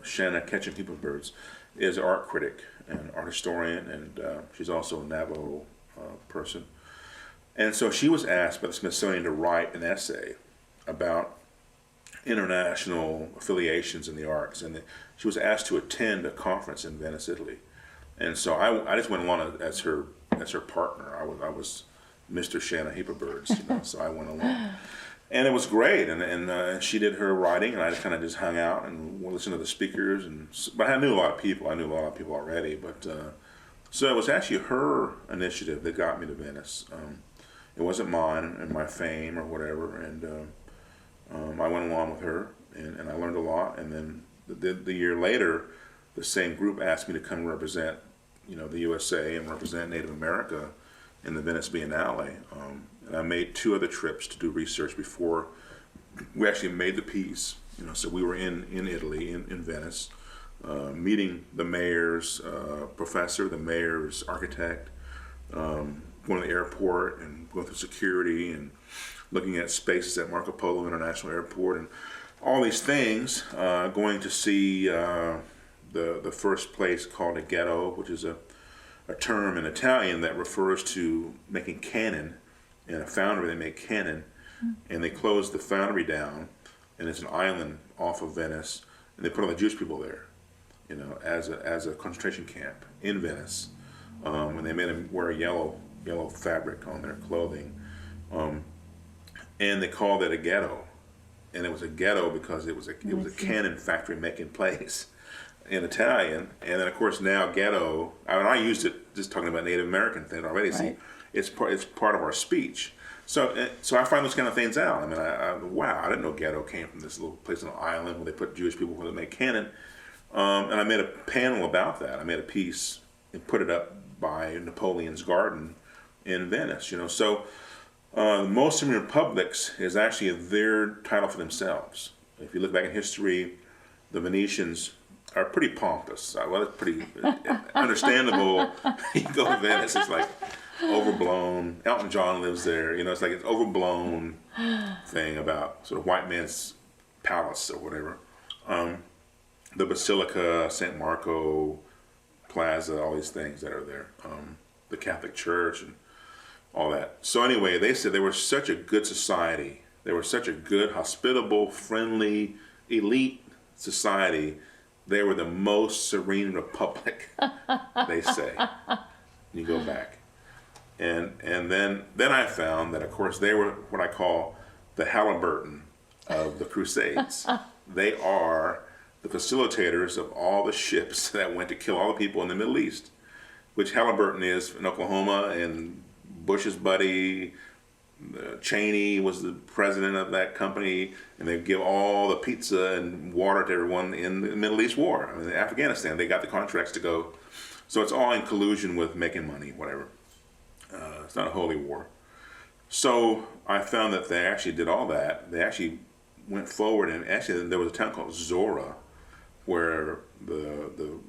Shanna Heap of Birds, is an art critic and art historian, and she's also a Navajo person. And so she was asked by the Smithsonian to write an essay about international affiliations in the arts, and she was asked to attend a conference in Venice, Italy. And so I just went along as her partner. I was Mr. Shanna Heap of Birds, so I went along. And it was great, and she did her writing, and I kind of just hung out and listened to the speakers. But I knew a lot of people. I knew a lot of people already. But so it was actually her initiative that got me to Venice. It wasn't mine and my fame or whatever. And I went along with her, and I learned a lot. And then the year later, the same group asked me to come represent, the USA and represent Native America in the Venice Biennale. And I made 2 other trips to do research before we actually made the piece. So we were in Italy, in Venice, meeting the mayor's professor, the mayor's architect, going to the airport and going through security and looking at spaces at Marco Polo International Airport and all these things, going to see the first place called a ghetto, which is a term in Italian that refers to making cannon. In a foundry, they make cannon, and they closed the foundry down, and it's an island off of Venice, and they put all the Jewish people there, as a concentration camp in Venice, and they made them wear yellow fabric on their clothing, and they called it a ghetto, and it was a ghetto because it was a cannon factory making place in Italian, and then of course now ghetto. I used it just talking about Native American thing already. Right. See, it's part of our speech. So I find those kind of things out. I mean, wow, I didn't know ghetto came from this little place on an island where they put Jewish people where they make cannon. And I made a panel about that. I made a piece and put it up by Napoleon's Garden in Venice. So most Serene republics is actually their title for themselves. If you look back in history, the Venetians are pretty pompous. Well, it's pretty understandable. You go to Venice, it's like overblown. Elton John lives there. It's like it's overblown thing about sort of white man's palace or whatever. The Basilica, St. Marco, Plaza, all these things that are there. The Catholic Church and all that. So anyway, they said they were such a good society. They were such a good, hospitable, friendly, elite society. They were the most serene republic, they say. You go back. And then I found that, of course, they were what I call the Halliburton of the Crusades. They are the facilitators of all the ships that went to kill all the people in the Middle East, which Halliburton is in Oklahoma, and Bush's buddy, Cheney, was the president of that company, and they give all the pizza and water to everyone in the Middle East war. I mean, in Afghanistan, they got the contracts to go. So it's all in collusion with making money, whatever. It's not a holy war. So I found that they actually did all that. They actually went forward, and actually there was a town called Zora, where the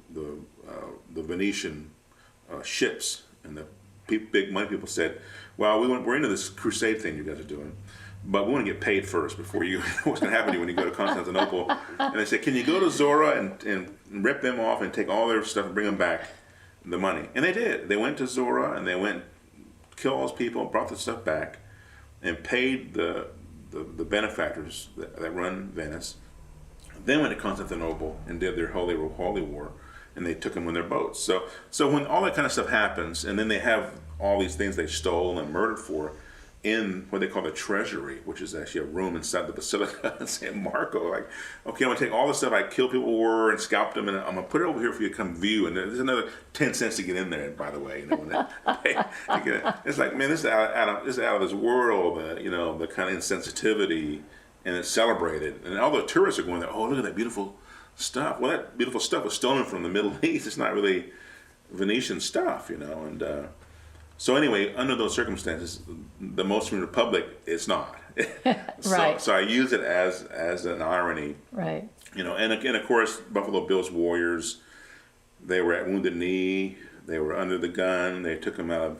Venetian ships and the big money people said, well, we're into this crusade thing you guys are doing, but we want to get paid first before you, what's going to happen to you when you go to Constantinople. And they said, can you go to Zora and rip them off and take all their stuff and bring them back the money? And they did. They went to Zora, and they went, killed all those people, brought the stuff back, and paid the benefactors that run Venice. Then went to Constantinople and did their holy war, and they took them on their boats. So when all that kind of stuff happens, and then they have all these things they stole and murdered for in what they call the treasury, which is actually a room inside the Basilica in San Marco. Like, okay, I'm gonna take all the stuff I killed people were and scalped them, and I'm gonna put it over here for you to come view. And there's another 10 cents to get in there, by the way. When they pay to get it. It's like, man, this is out of this world. The kind of insensitivity, and it's celebrated. And all the tourists are going there. Oh, look at that beautiful stuff. Well, that beautiful stuff was stolen from the Middle East. It's not really Venetian stuff, And So anyway, under those circumstances, the Muslim Republic is not. Right. So I use it as an irony. Right. And again, of course, Buffalo Bill's warriors, they were at Wounded Knee, they were under the gun, they took them out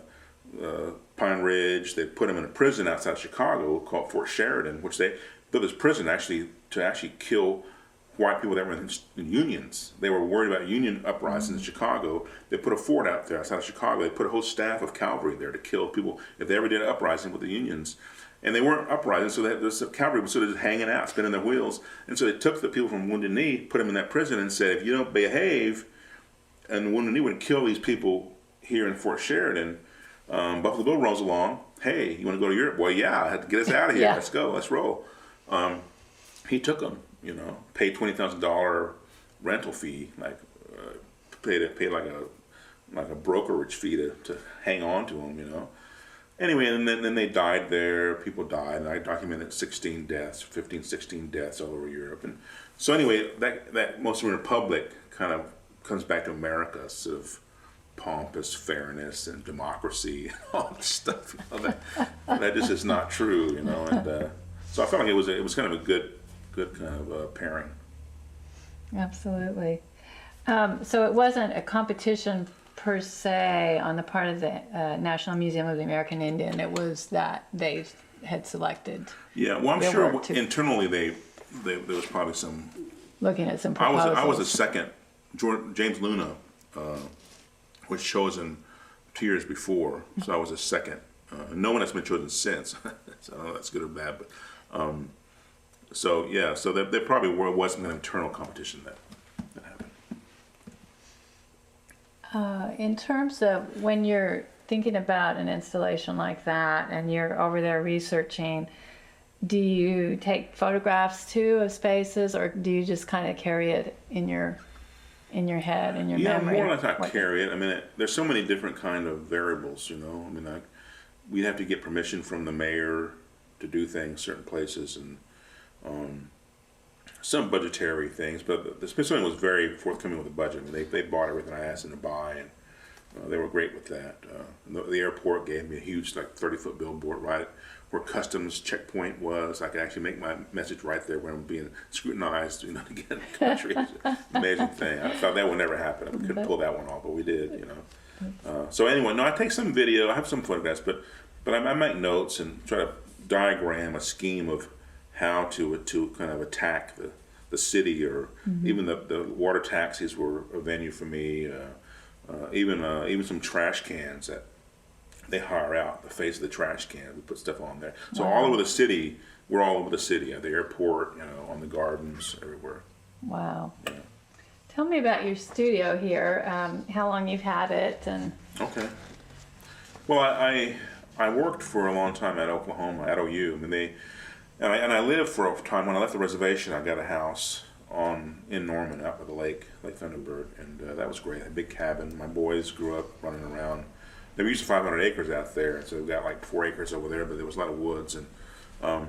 of Pine Ridge, they put them in a prison outside Chicago called Fort Sheridan, which they built this prison to actually kill white people that were in unions. They were worried about union uprisings in Chicago. They put a fort out there outside of Chicago. They put a whole staff of cavalry there to kill people if they ever did an uprising with the unions. And they weren't uprising, so the cavalry was sort of just hanging out, spinning their wheels. And so they took the people from Wounded Knee, put them in that prison, and said, if you don't behave, and Wounded Knee would kill these people here in Fort Sheridan. Buffalo Bill rolls along. Hey, you want to go to Europe? Well, yeah, I had to get us out of here. Yeah. Let's go. Let's roll. He took them. Paid $20,000 rental fee, paid like a brokerage fee to hang on to them. Anyway, and then they died there. People died, and I documented 16 deaths, 15, 16 deaths all over Europe. And so anyway, that Muslim Republic kind of comes back to America, sort of pompous fairness and democracy and all this stuff. That just is not true, And so I felt like it was kind of a good kind of pairing. Absolutely. So it wasn't a competition per se on the part of the National Museum of the American Indian. It was that they had selected. Yeah, well, I'm sure internally there was probably some. Looking at some proposals. I was a second. James Luna was chosen 2 years before, so I was a second. No one has been chosen since. So I don't know if that's good or bad, but so there probably wasn't an internal competition that happened. In terms of when you're thinking about an installation like that and you're over there researching, do you take photographs too of spaces, or do you just kind of carry it in your head, in your memory? Yeah, more or less I carry it. I mean, there's so many different kind of variables, we'd have to get permission from the mayor to do things certain places, and some budgetary things, but the Smithsonian was very forthcoming with the budget. I mean, they bought everything I asked them to buy, and they were great with that. The airport gave me a huge, 30-foot billboard right where customs checkpoint was. I could actually make my message right there when I'm being scrutinized, to get in the country. It's an amazing thing. I thought that would never happen. We couldn't pull that one off, but we did, So anyway, no, I take some video. I have some photographs, but I make notes and try to diagram a scheme of how to kind of attack the city, or even the water taxis were a venue for me. Even some trash cans that they hire out, the face of the trash can. We put stuff on there. So Wow. all over the city, we're all over the city, at the airport, on the gardens, everywhere. Wow. Yeah. Tell me about your studio here, how long you've had it, and Okay. Well, I worked for a long time at Oklahoma, at OU. And I lived for a time. When I left the reservation, I got a house in Norman, out by the Lake Thunderbird, and that was great. I had a big cabin. My boys grew up running around. There were used to 500 acres out there, so we've got 4 acres over there, but there was a lot of woods. But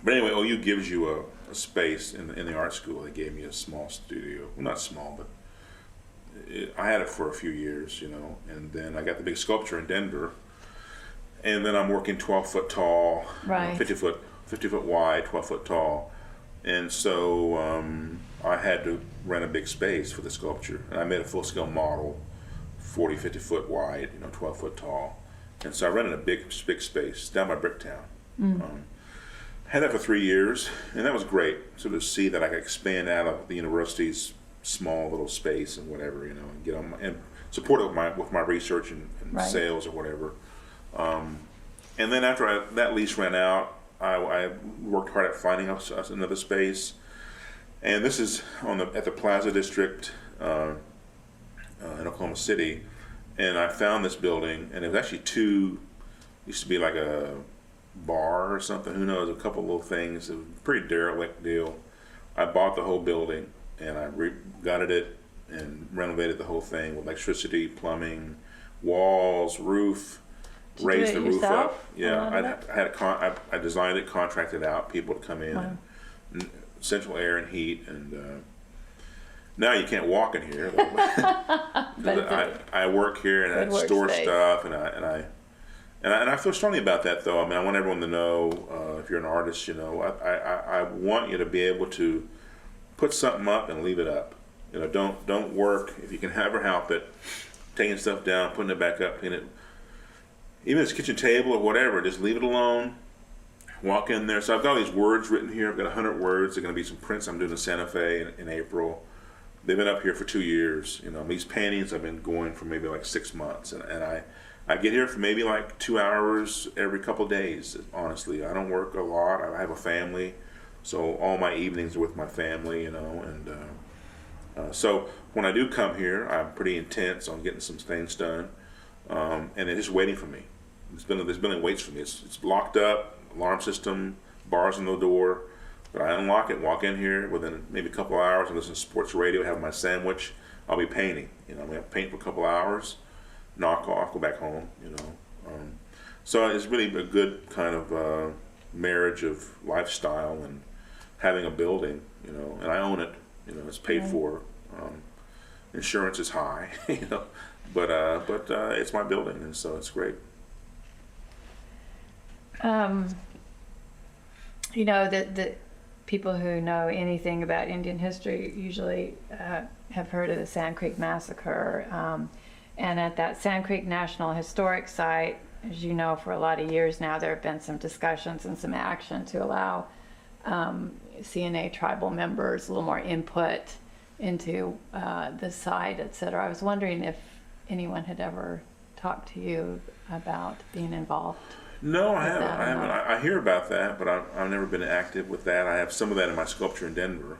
anyway, OU gives you a space in the art school. They gave me a small studio. Well, not small, but I had it for a few years, and then I got the big sculpture in Denver, and then I'm working 12-foot tall, Right. 50-foot wide, 12-foot tall, and so I had to rent a big space for the sculpture, and I made a full-scale model, 40, 50-foot wide, 12-foot tall, and so I rented a big space down by Bricktown. Had that for 3 years, and that was great. So to see that I could expand out of the university's small little space and whatever, and get on and support it with my research and Right. sales or whatever. And then after that lease ran out, I worked hard at finding us another space, and this is at the Plaza District in Oklahoma City, and I found this building, and it was actually used to be like a bar or something, who knows, a couple little things. It was a pretty derelict deal. I bought the whole building, and I gutted it and renovated the whole thing with electricity, plumbing, walls, roof. Did you Raised do it the roof yourself, up. Yeah, a lot of it? I designed it, contracted out people to come in, Wow. and central air and heat, and Now you can't walk in here. I work here and I store stuff, and I feel strongly about that, though. I mean, I want everyone to know, if you're an artist, I want you to be able to put something up and leave it up. Don't work if you can ever help it. Taking stuff down, putting it back up, cleaning it. Even if it's kitchen table or whatever, just leave it alone. Walk in there. So I've got all these words written here. I've got 100 words. There are going to be some prints I'm doing in Santa Fe in April. They've been up here for 2 years. These paintings I've been going for maybe like 6 months, and I get here for maybe like 2 hours every couple of days. Honestly, I don't work a lot. I have a family, so all my evenings are with my family. So when I do come here, I'm pretty intense on getting some things done, and they're just waiting for me. This building waits for me. It's locked up, alarm system, bars on the door. But I unlock it, walk in here within maybe a couple hours, and listen to sports radio, have my sandwich. I'll be painting. I'm going to paint for a couple hours, knock off, go back home. So it's really a good kind of marriage of lifestyle and having a building. And I own it. It's paid for. Insurance is high. But it's my building, and so it's great. The people who know anything about Indian history usually have heard of the Sand Creek Massacre. And at that Sand Creek National Historic Site, as you know, for a lot of years now, there have been some discussions and some action to allow CNA tribal members a little more input into the site, et cetera. I was wondering if anyone had ever talked to you about being involved. No, I haven't. I hear about that, but I've never been active with that. I have some of that in my sculpture in Denver.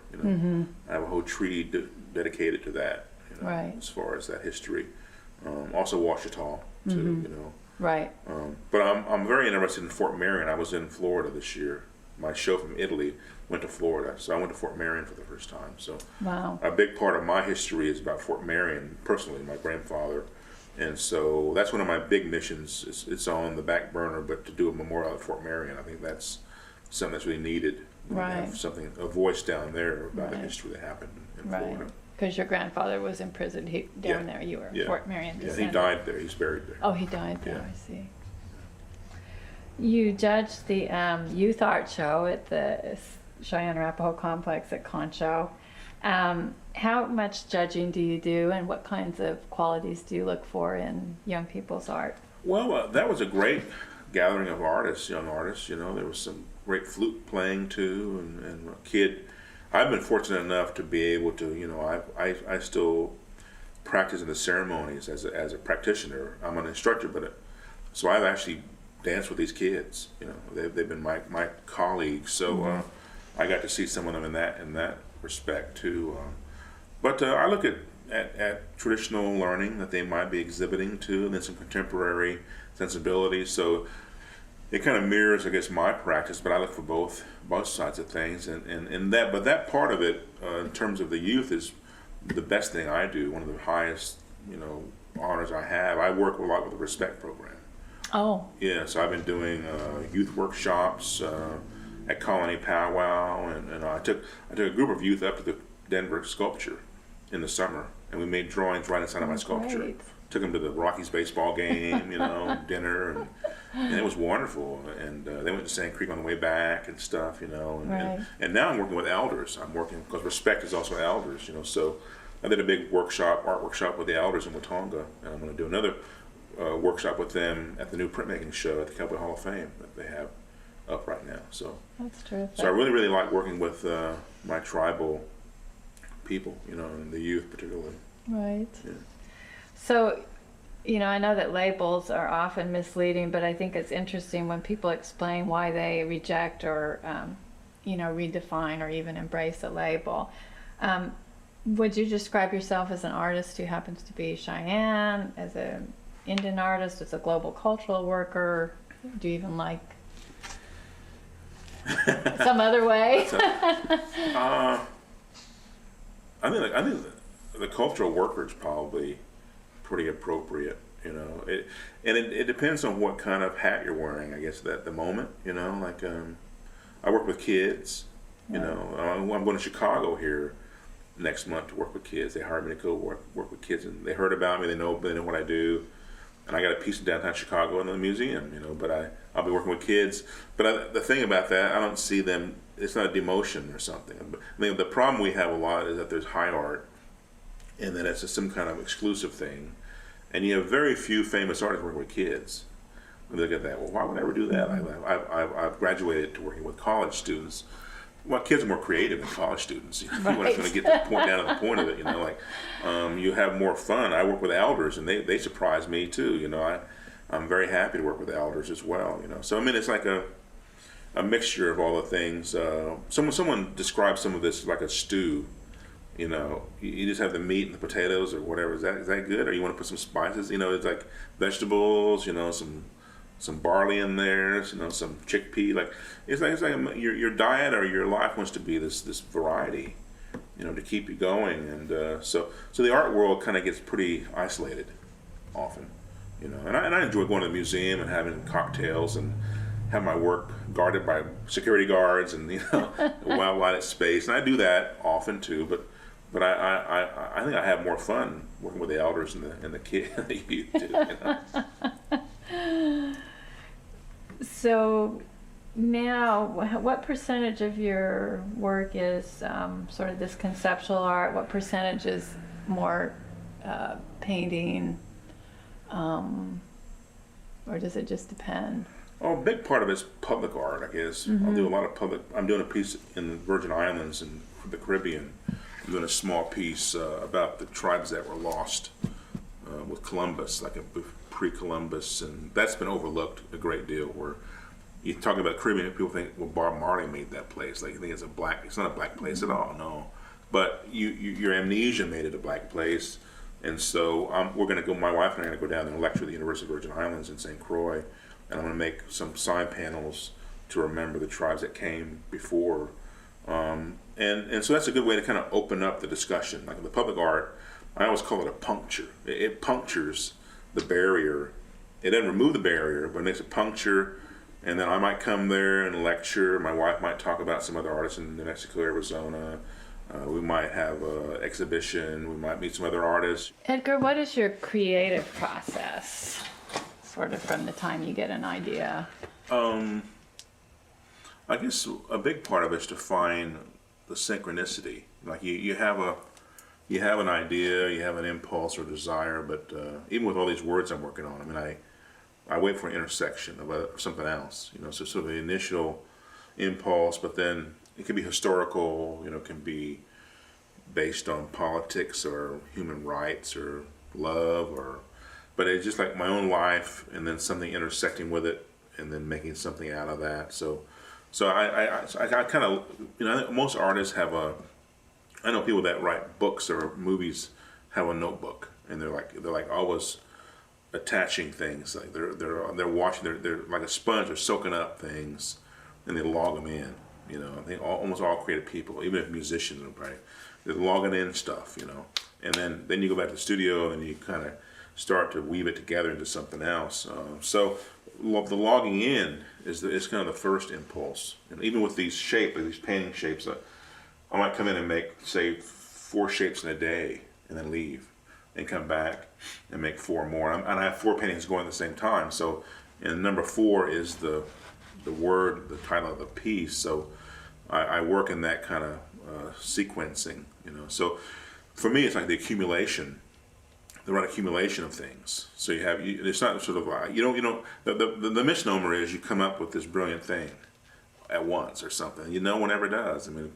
I have a whole tree dedicated to that. Right. As far as that history, also Wichita too. Right. But I'm very interested in Fort Marion. I was in Florida this year. My show from Italy went to Florida, so I went to Fort Marion for the first time. So wow. A big part of my history is about Fort Marion personally. My grandfather. And so that's one of my big missions. It's on the back burner, but to do a memorial at Fort Marion, I think that's something that's really needed. Right. Have a voice down there about the history that happened in Florida. Because your grandfather was imprisoned down there. You were Fort Marion. Yeah, he died there. He's buried there. Oh, he died there. I see. You judged the youth art show at the Cheyenne-Arapaho complex at Concho. How much judging do you do, and what kinds of qualities do you look for in young people's art? Well, that was a great gathering of artists, young artists. There was some great flute playing too, and a kid. I've been fortunate enough to be able to, I still practice in the ceremonies as a practitioner. I'm an instructor, so I've actually danced with these kids. They've been my colleagues, so I got to see some of them in that respect too. But I look at traditional learning that they might be exhibiting too, and then some contemporary sensibilities. So it kind of mirrors, I guess, my practice. But I look for both sides of things, and that part of it, in terms of the youth, is the best thing I do. One of the highest, honors I have. I work a lot with the Respect program. Oh. Yeah, so I've been doing youth workshops at Colony Powwow, and I took a group of youth up to the Denver sculpture in the summer, and we made drawings right inside of my sculpture. Great. Took them to the Rockies baseball game, dinner, and it was wonderful. And they went to Sand Creek on the way back and stuff, and now I'm working with elders. I'm working because Respect is also elders, So I did a big art workshop with the elders in Watonga, and I'm going to do another workshop with them at the new printmaking show at the Cowboy Hall of Fame that they have up right now. So that's terrific. So I really like working with my tribal people, and the youth particularly. Right. Yeah. So, I know that labels are often misleading, but I think it's interesting when people explain why they reject or, redefine or even embrace a label. Would you describe yourself as an artist who happens to be Cheyenne, as an Indian artist, as a global cultural worker? Do you even like some other way? I think the cultural worker is probably pretty appropriate, It depends on what kind of hat you're wearing, I guess, at the moment, I work with kids, I'm going to Chicago here next month to work with kids. They hired me to go work with kids, and they heard about me. They know what I do, and I got a piece in downtown Chicago in the museum, But I'll be working with kids. But the thing about that, I don't see them. It's not a demotion or something. I mean, the problem we have a lot is that there's high art, and that it's some kind of exclusive thing, and you have very few famous artists working with kids. We look at that. Well, why would I ever do that? I've graduated to working with college students. Well, kids are more creative than college students. You want to get the point down to the point of it. You have more fun. I work with elders, and they surprise me too. I'm very happy to work with elders as well. So I mean, it's like a mixture of all the things. Someone described some of this like a stew. You just have the meat and the potatoes or whatever. Is that good? Or you want to put some spices? It's like vegetables. Some barley in there, some chickpea. Like it's like your diet or your life wants to be this variety, to keep you going. And so the art world kind of gets pretty isolated, often, And I enjoy going to the museum and having cocktails and have my work guarded by security guards and a well lighted space. And I do that often too. But I think I have more fun working with the elders and the kids than the youth do. So now, what percentage of your work is sort of this conceptual art? What percentage is more painting? Or does it just depend? Oh, a big part of it's public art, I guess. I'll do a lot of public. I'm doing a piece in the Virgin Islands and the Caribbean. I'm doing a small piece about the tribes that were lost with Columbus, like a pre-Columbus, and that's been overlooked a great deal. Where you talk about Caribbean, people think, well, Bob Marley made that place. Like you think it's not a black place at all. No, but your amnesia made it a black place, and so we're going to go. My wife and I are going to go down there and lecture at the University of Virgin Islands in St. Croix, and I'm going to make some sign panels to remember the tribes that came before. And so that's a good way to kind of open up the discussion. Like the public art, I always call it a puncture. It punctures the barrier. It doesn't remove the barrier, but it makes a puncture. And then I might come there and lecture. My wife might talk about some other artists in New Mexico, Arizona. We might have an exhibition. We might meet some other artists. Edgar, what is your creative process, sort of from the time you get an idea? I guess a big part of it is to find the synchronicity. Like you have an idea, you have an impulse or desire, but even with all these words I'm working on, I mean, I wait for an intersection of something else. So sort of the initial impulse, but then it can be historical. It can be based on politics or human rights or love, but it's just like my own life, and then something intersecting with it, and then making something out of that. So I kind of, I think most artists have I know people that write books or movies have a notebook, and they're like always attaching things. Like they're watching, they're like a sponge, they're soaking up things, and they log them in. I think almost all creative people, even if musicians, right, they're logging in stuff. And then you go back to the studio and you kind of start to weave it together into something else. So the logging in is kind of the first impulse. And even with these shapes, like these painting shapes, I might come in and make, say, 4 shapes in a day, and then leave, and come back and make 4 more. And I have 4 paintings going at the same time. So, and number 4 is the word, the title of the piece. So I work in that kind of sequencing. So for me, it's like the accumulation. The right accumulation of things. So it's not sort of the misnomer is you come up with this brilliant thing at once or something. One never does. I mean,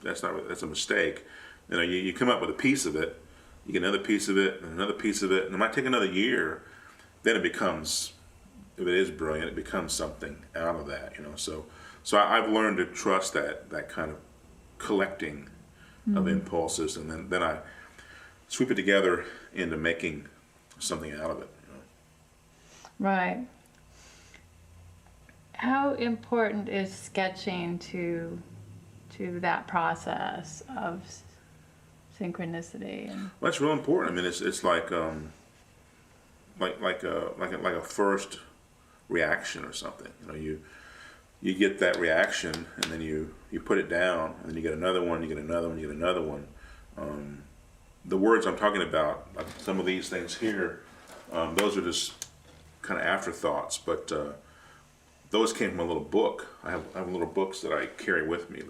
that's a mistake. You come up with a piece of it, you get another piece of it, and another piece of it, and it might take another year. Then it becomes, if it is brilliant, it becomes something out of that. So I've learned to trust that kind of collecting of impulses, and then I sweep it together into making something out of it. Right. How important is sketching to that process of synchronicity? Well, that's real important. I mean, it's like a first reaction or something. You get that reaction, and then you put it down, and then you get another one, you get another one, you get another one. The words I'm talking about, like some of these things here, those are just kind of afterthoughts, but those came from a little book. I have little books that I carry with me.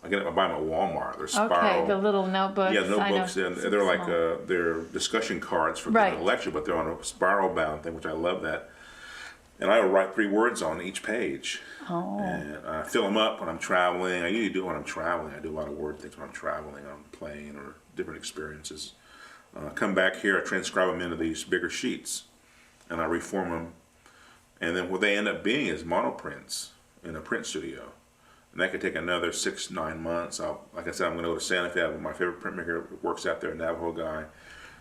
I buy them at Walmart. They're spiral. Okay, the little notebooks. Yeah, notebooks, and they're like small. they're discussion cards for Right. giving a lecture, but they're on a spiral bound thing, which I love that. And I write 3 words on each page. Oh. And I fill them up when I'm traveling. I usually do it when I'm traveling. I do a lot of word things when I'm traveling on a plane or different experiences. Come back here, I transcribe them into these bigger sheets, and I reform them. And then what they end up being is monoprints in a print studio. And that could take another 6-9 months. Like I said, I'm going to go to Santa Fe. My favorite printmaker works out there, a Navajo guy.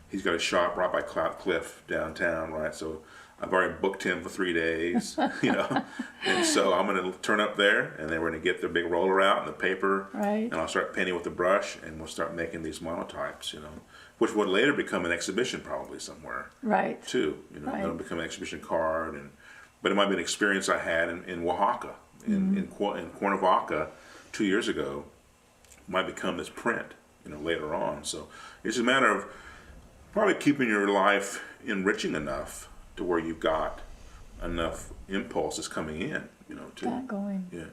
He's got a shop right by Cloud Cliff downtown, right? So I've already booked him for 3 days, you know. And so I'm going to turn up there, and then we're going to get the big roller out and the paper. Right. And I'll start painting with the brush, and we'll start making these monotypes, you know, which would later become an exhibition probably somewhere. Right. Too, you know, Right. it'll become an exhibition card, but it might be an experience I had in Oaxaca, in Cuernavaca 2 years ago, might become this print, you know, later on. So it's a matter of probably keeping your life enriching enough to where you've got enough impulses coming in, you know, to That going. yeah.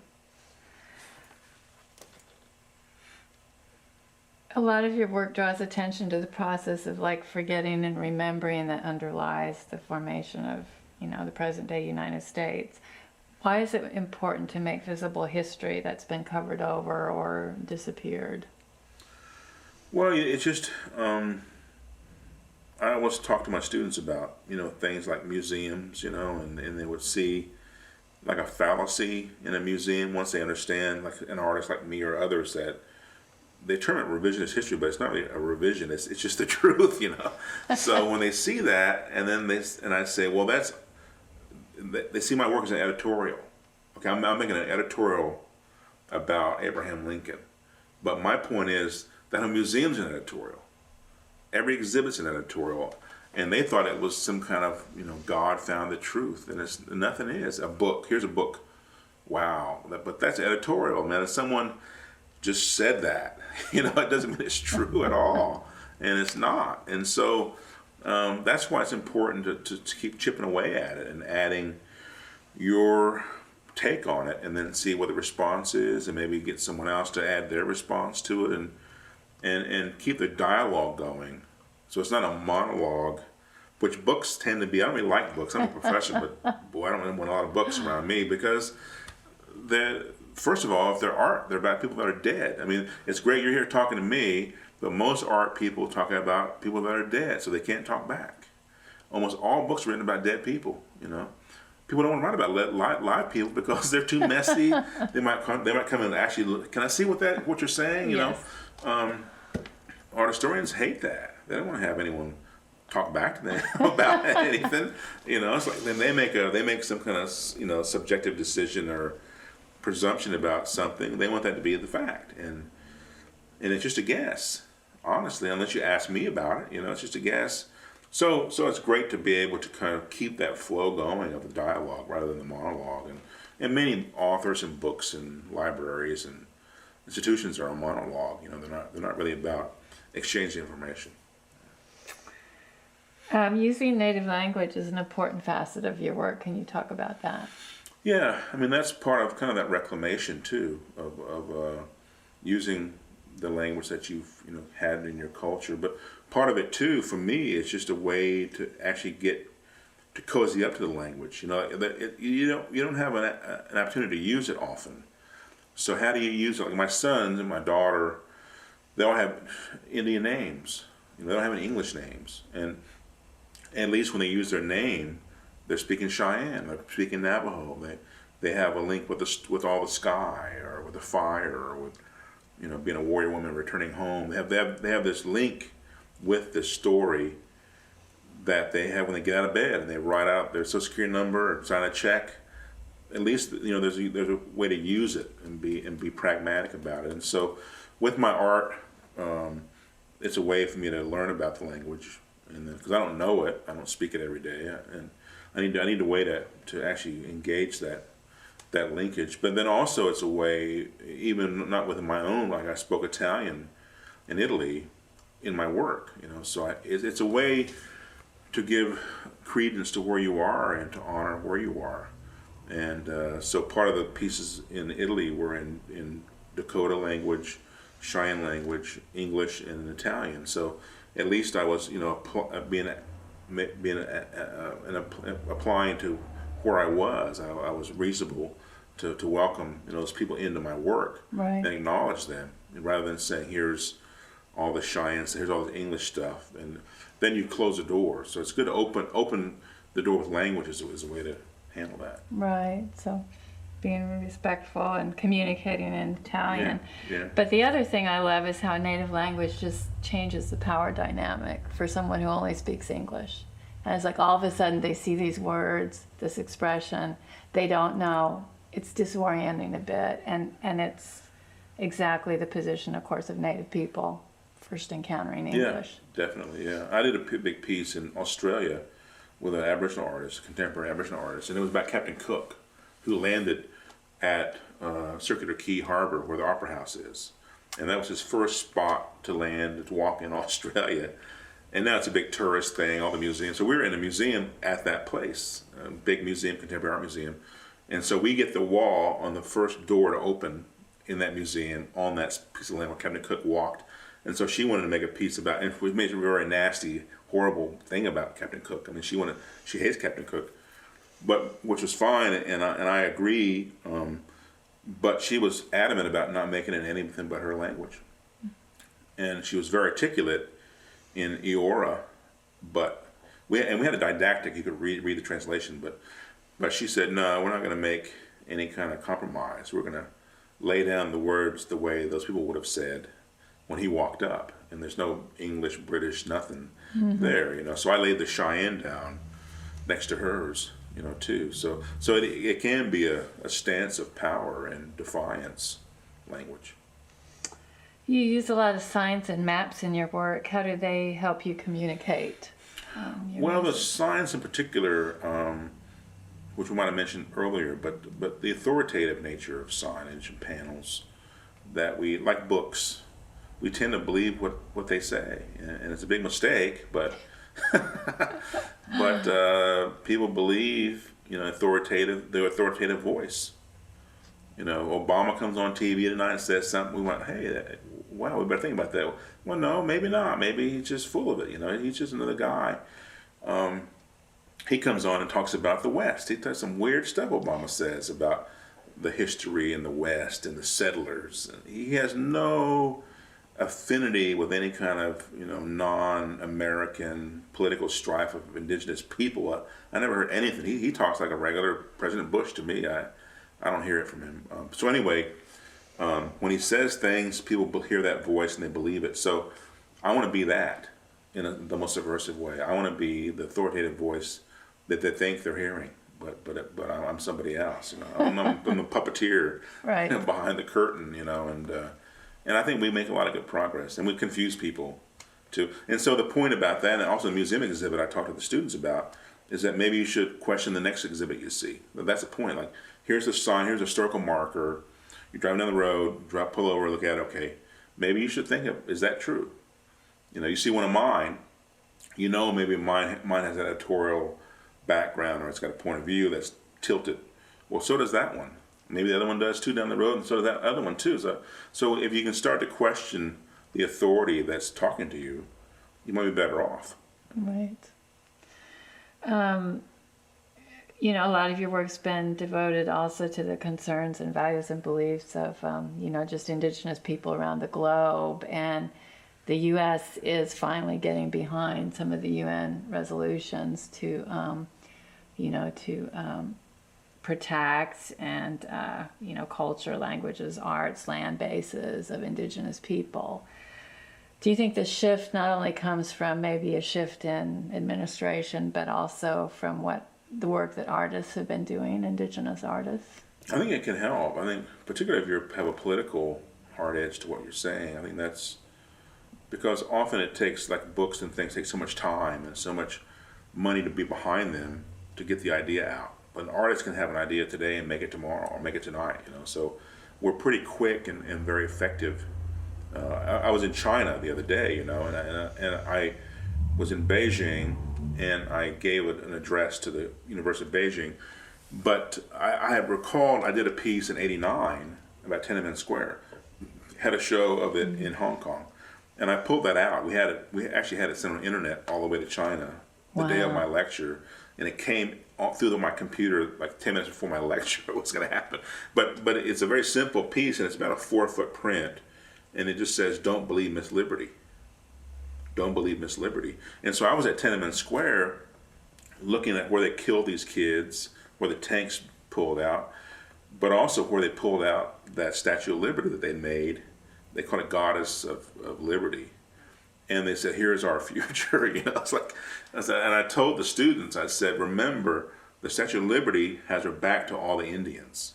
A lot of your work draws attention to the process of like forgetting and remembering that underlies the formation of, you know, the present day United States. Why is it important to make visible history that's been covered over or disappeared? Well, it's just I always talk to my students about, you know, things like museums, you know, and they would see like a fallacy in a museum once they understand, like an artist like me or others, that they term it revisionist history, but it's not really a revision. It's just the truth, you know. So when they see that, and then I say, well, they see my work as an editorial. Okay, I'm making an editorial about Abraham Lincoln, but my point is that a museum's an editorial. Every exhibit's an editorial, and they thought it was some kind of, you know, God found the truth, and it's nothing. Is a book. Here's a book. Wow, but that's editorial, man. If someone just said that, you know, it doesn't mean it's true at all, and it's not. And so that's why it's important to keep chipping away at it and adding your take on it, and then see what the response is, and maybe get someone else to add their response to it, and keep the dialogue going. So it's not a monologue, which books tend to be. I don't really like books. I'm a professor, but boy, I don't want a lot of books around me, because first of all, if they're art, they're about people that are dead. I mean, it's great you're here talking to me, but most art people talk about people that are dead, so they can't talk back. Almost all books are written about dead people, you know. People don't want to write about live people because they're too messy. They might come and actually look, can I see what you're saying? You Yes. know, art historians hate that. They don't want to have anyone talk back to them about anything. You know, it's like then they make some kind of, you know, subjective decision or presumption about something. They want that to be the fact, and it's just a guess. Honestly, unless you ask me about it, you know, it's just a guess. So it's great to be able to kind of keep that flow going of the dialogue rather than the monologue. And many authors and books and libraries and institutions are a monologue. You know, they're not really about exchanging information. Using native language is an important facet of your work. Can you talk about that? Yeah, I mean, that's part of kind of that reclamation too of using the language that you've, you know, had in your culture. But part of it too, for me, is just a way to actually get to cozy up to the language. You know, you don't have an opportunity to use it often. So how do you use it? Like my sons and my daughter, they all have Indian names. You know, they don't have any English names, and at least when they use their name, they're speaking Cheyenne, they're speaking Navajo. They have a link with all the sky, or with the fire, or with, you know, being a warrior woman returning home. They have this link with this story that they have when they get out of bed, and they write out their Social Security number or sign a check. At least, you know, there's a way to use it and be pragmatic about it. And so, with my art, it's a way for me to learn about the language, and because I don't know it, I don't speak it every day, and I need a way to actually engage that linkage. But then also it's a way, even not within my own, like I spoke Italian in Italy in my work. So it's a way to give credence to where you are and to honor where you are. And so part of the pieces in Italy were in Dakota language, Cheyenne language, English, and Italian. So at least I was, applying to where I was. I was reasonable to welcome those people into my work Right. and acknowledge them, rather than saying, here's all the Cheyenne, here's all the English stuff, and then you close the door. So it's good to open the door with language is a way to handle that. Right. So being respectful and communicating in Italian. Yeah. But the other thing I love is how native language just changes the power dynamic for someone who only speaks English. And it's like all of a sudden they see these words, this expression, they don't know. It's disorienting a bit. And it's exactly the position, of course, of native people first encountering English. Yeah, definitely, yeah. I did a big piece in Australia with an Aboriginal artist, contemporary Aboriginal artist, and it was about Captain Cook, who landed at Circular Quay Harbor, where the Opera House is. And that was his first spot to land, to walk in Australia. And now it's a big tourist thing, all the museums. So we were in a museum at that place, a big museum, contemporary art museum. And so we get the wall on the first door to open in that museum on that piece of land where Captain Cook walked. And so she wanted to make a piece about, and we made a very nasty, horrible thing about Captain Cook. I mean, she hates Captain Cook, but which was fine, and I agree. But she was adamant about not making it anything but her language, and she was very articulate in Eora, but we had a didactic. You could read the translation, but she said, no, we're not going to make any kind of compromise. We're going to lay down the words the way those people would have said when he walked up, and there's no English, British, nothing there, So I laid the Cheyenne down next to hers, too. So it can be a stance of power and defiance language. You use a lot of signs and maps in your work. How do they help you communicate? Well, the signs in particular, which we might have mentioned earlier, but the authoritative nature of signage and panels, that we, like books, we tend to believe what they say, and it's a big mistake, but people believe the authoritative voice. Obama comes on TV tonight and says something. We went, hey, wow, we better think about that. Well, no, maybe not. Maybe he's just full of it. He's just another guy. He comes on and talks about the West. He does some weird stuff. Obama says about the history in the West and the settlers. He has no affinity with any kind of non-American political strife of indigenous people. I never heard anything. He talks like a regular President Bush to me. I don't hear it from him. So anyway, when he says things, people hear that voice and they believe it. So I want to be that in the most subversive way. I want to be the authoritative voice that they think they're hearing, but I'm somebody else. I'm the puppeteer, right, behind the curtain. And I think we make a lot of good progress, and we confuse people too. And so the point about that, and also the museum exhibit I talked to the students about, is that maybe you should question the next exhibit you see. That's the point. Like, here's a sign, here's a historical marker. You're driving down the road, pull over, look at it. Okay, maybe you should think of, is that true? You see one of mine, maybe mine has an editorial background, or it's got a point of view that's tilted. Well, so does that one. Maybe the other one does too down the road, and so does that other one too. So if you can start to question the authority that's talking to you, you might be better off. Right. A lot of your work's been devoted also to the concerns and values and beliefs of, just indigenous people around the globe. And the U.S. is finally getting behind some of the UN resolutions to protect and, culture, languages, arts, land bases of indigenous people. Do you think the shift not only comes from maybe a shift in administration, but also from the work that artists have been doing, indigenous artists? I think it can help. I think, particularly if you have a political hard edge to what you're saying, I think that's because often it takes, like books and things, take so much time and so much money to be behind them to get the idea out. But an artist can have an idea today and make it tomorrow or make it tonight, So we're pretty quick and very effective I was in China the other day, and I was in Beijing, and I gave an address to the University of Beijing. But I have recalled I did a piece in '89 about Tiananmen Square, had a show of it in Hong Kong, and I pulled that out. We actually had it sent on the internet all the way to China the day of my lecture, and it came through my computer like 10 minutes before my lecture. What's going to happen? But it's a very simple piece, and it's about a 4-foot print, and it just says, "Don't believe Miss Liberty. Don't believe Miss Liberty." And so I was at Tiananmen Square, looking at where they killed these kids, where the tanks pulled out, but also where they pulled out that Statue of Liberty that they made. They call it Goddess of Liberty. And they said, "Here's our future." It's like, and I told the students, I said, "Remember, the Statue of Liberty has her back to all the Indians.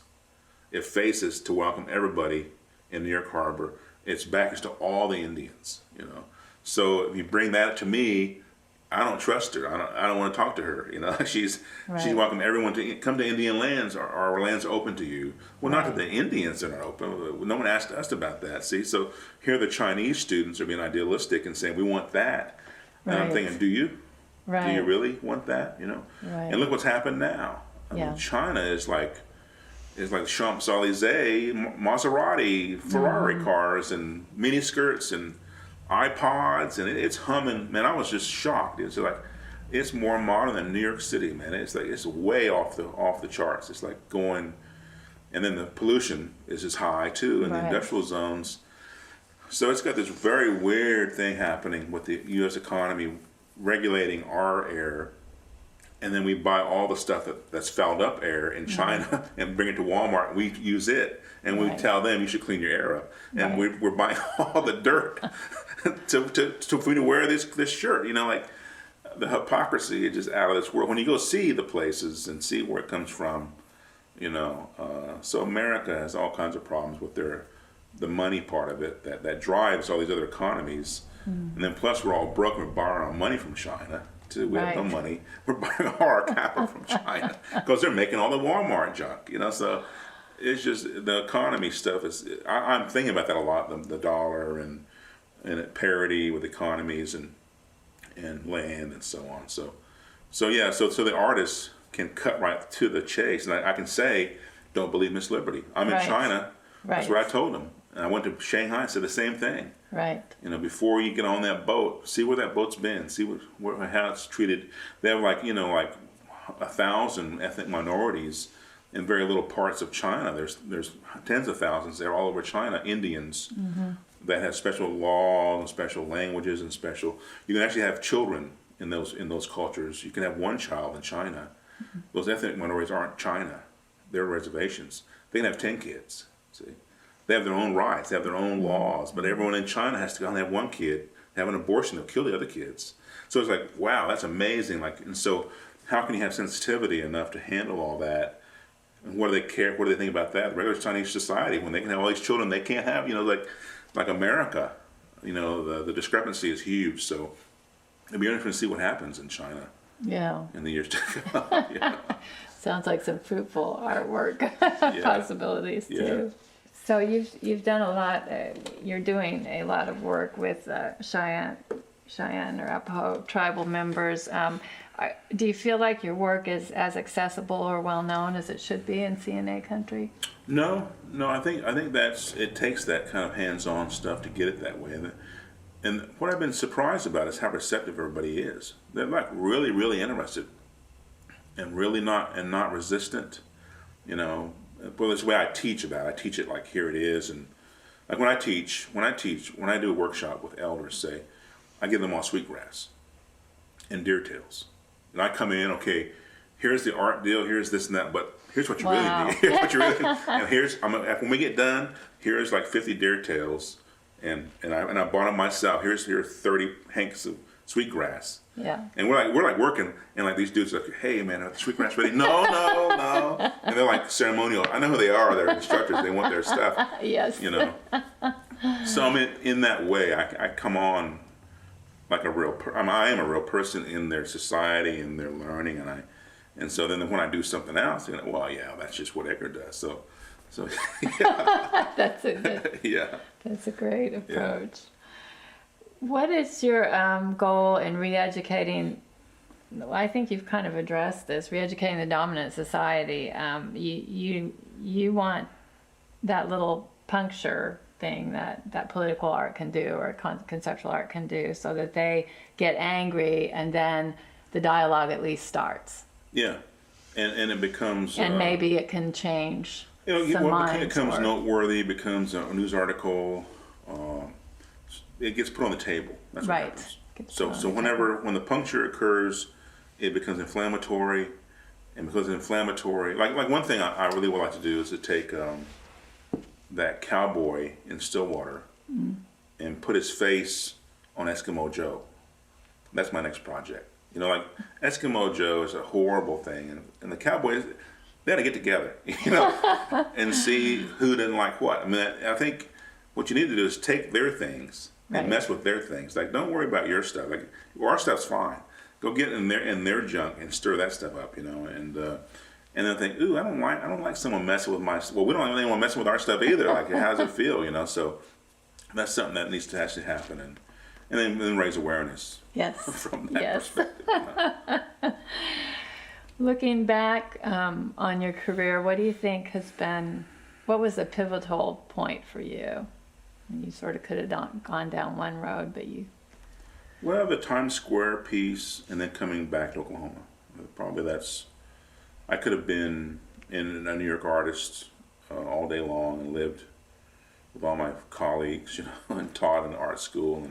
It faces to welcome everybody in New York Harbor. Its back is to all the Indians, So if you bring that to me, I don't trust her. I don't want to talk to her. She's welcome everyone to come to Indian lands. Our lands are open to you. Well, not that the Indians are not open. No one asked us about that. See, so here the Chinese students are being idealistic and saying we want that, and I'm thinking, do you? Right. Do you really want that? Right. And look what's happened now. I mean, China is like Champs-Élysées, Maserati, Ferrari cars, and mini skirts and iPods, and it's humming. Man, I was just shocked. It's more modern than New York City, man. It's way off the charts. It's like going, and then the pollution is just high too in the industrial zones. So it's got this very weird thing happening with the U.S. economy regulating our air, and then we buy all the stuff that's fouled up air in China and bring it to Walmart. We use it, and we tell them you should clean your air up, and we're buying all the dirt for me to wear this shirt. Like the hypocrisy is just out of this world. When you go see the places and see where it comes from, so America has all kinds of problems with the money part of it that drives all these other economies, and then plus we're all broke. We're borrowing money from China. We have no money. We're buying all our capital from China because they're making all the Walmart junk. So it's just the economy stuff is. I'm thinking about that a lot. The dollar and parity with economies and land and so on. So the artists can cut right to the chase, and I can say, "Don't believe Miss Liberty." I'm in China. That's what I told them. And I went to Shanghai and said the same thing. Right. Before you get on that boat, see where that boat's been. See how it's treated. They have like 1,000 ethnic minorities in very little parts of China. There's tens of thousands. They're all over China. Indians that have special laws and special languages and special. You can actually have children in those cultures. You can have one child in China. Those ethnic minorities aren't China. They're reservations. They can have 10 kids. See. They have their own rights, they have their own laws, but everyone in China has to go and have one kid, have an abortion, they'll kill the other kids. So it's like, wow, that's amazing. And so how can you have sensitivity enough to handle all that? And what do they care? What do they think about that? The regular Chinese society, when they can have all these children, they can't have, like America. The discrepancy is huge. So it'll be interesting to see what happens in China. Yeah. In the years to come. Sounds like some fruitful artwork possibilities too. Yeah. So you've done a lot. You're doing a lot of work with Cheyenne-Arapaho tribal members. Do you feel like your work is as accessible or well known as it should be in CNA country? No. I think it takes that kind of hands-on stuff to get it that way. And what I've been surprised about is how receptive everybody is. They're like really, really interested, and really not resistant. Well, it's the way I teach about it. I teach it like here it is, and like when I do a workshop with elders, say, I give them all sweetgrass and deer tails, and I come in, okay, here's the art deal, here's this and that, but here's what you really need. Here's what you really need. And when we get done, here's like 50 deer tails, and I bought them myself. Here's 30 hanks of sweetgrass. Yeah. And we're like working, and like these dudes are like, hey man, are the sweetgrass ready? No. And they're like ceremonial. I know who they are. They're instructors. They want their stuff. Yes. So I mean, in that way, I come on like I am a real person in their society and their learning, and so then when I do something else, well, yeah, that's just what Edgar does. So yeah. That's a good, Yeah. that's a great approach. What is your goal in re-educating? I think you've kind of addressed this. Re-educating the dominant society. You want that little puncture thing that political art can do, or conceptual art can do, so that they get angry and then the dialogue at least starts. Yeah, and it becomes. And maybe it can change. Some minds, it becomes or noteworthy. It becomes a news article. It gets put on the table. That's what happens. So when the puncture occurs, it becomes inflammatory, and because it's inflammatory, like one thing I really would like to do is to take that cowboy in Stillwater and put his face on Eskimo Joe. That's my next project. You know, like Eskimo Joe is a horrible thing, and the Cowboys, they had to get together, you know, and see who didn't like what. I mean, I think what you need to do is take their things and mess with their things. Like, don't worry about your stuff. Like, our stuff's fine. Go get in their junk and stir that stuff up, you know, and then think, ooh, I don't like someone messing with my. Well, we don't want anyone messing with our stuff either. Like, how does it feel, you know? So that's something that needs to actually happen, and then raise awareness. Yes. From that perspective. Looking back on your career, what do you think what was the pivotal point for you? You sort of could have gone down one road, but you... Well, the Times Square piece, and then coming back to Oklahoma. Probably I could have been in a New York artist all day long and lived with all my colleagues, you know, and taught in art school,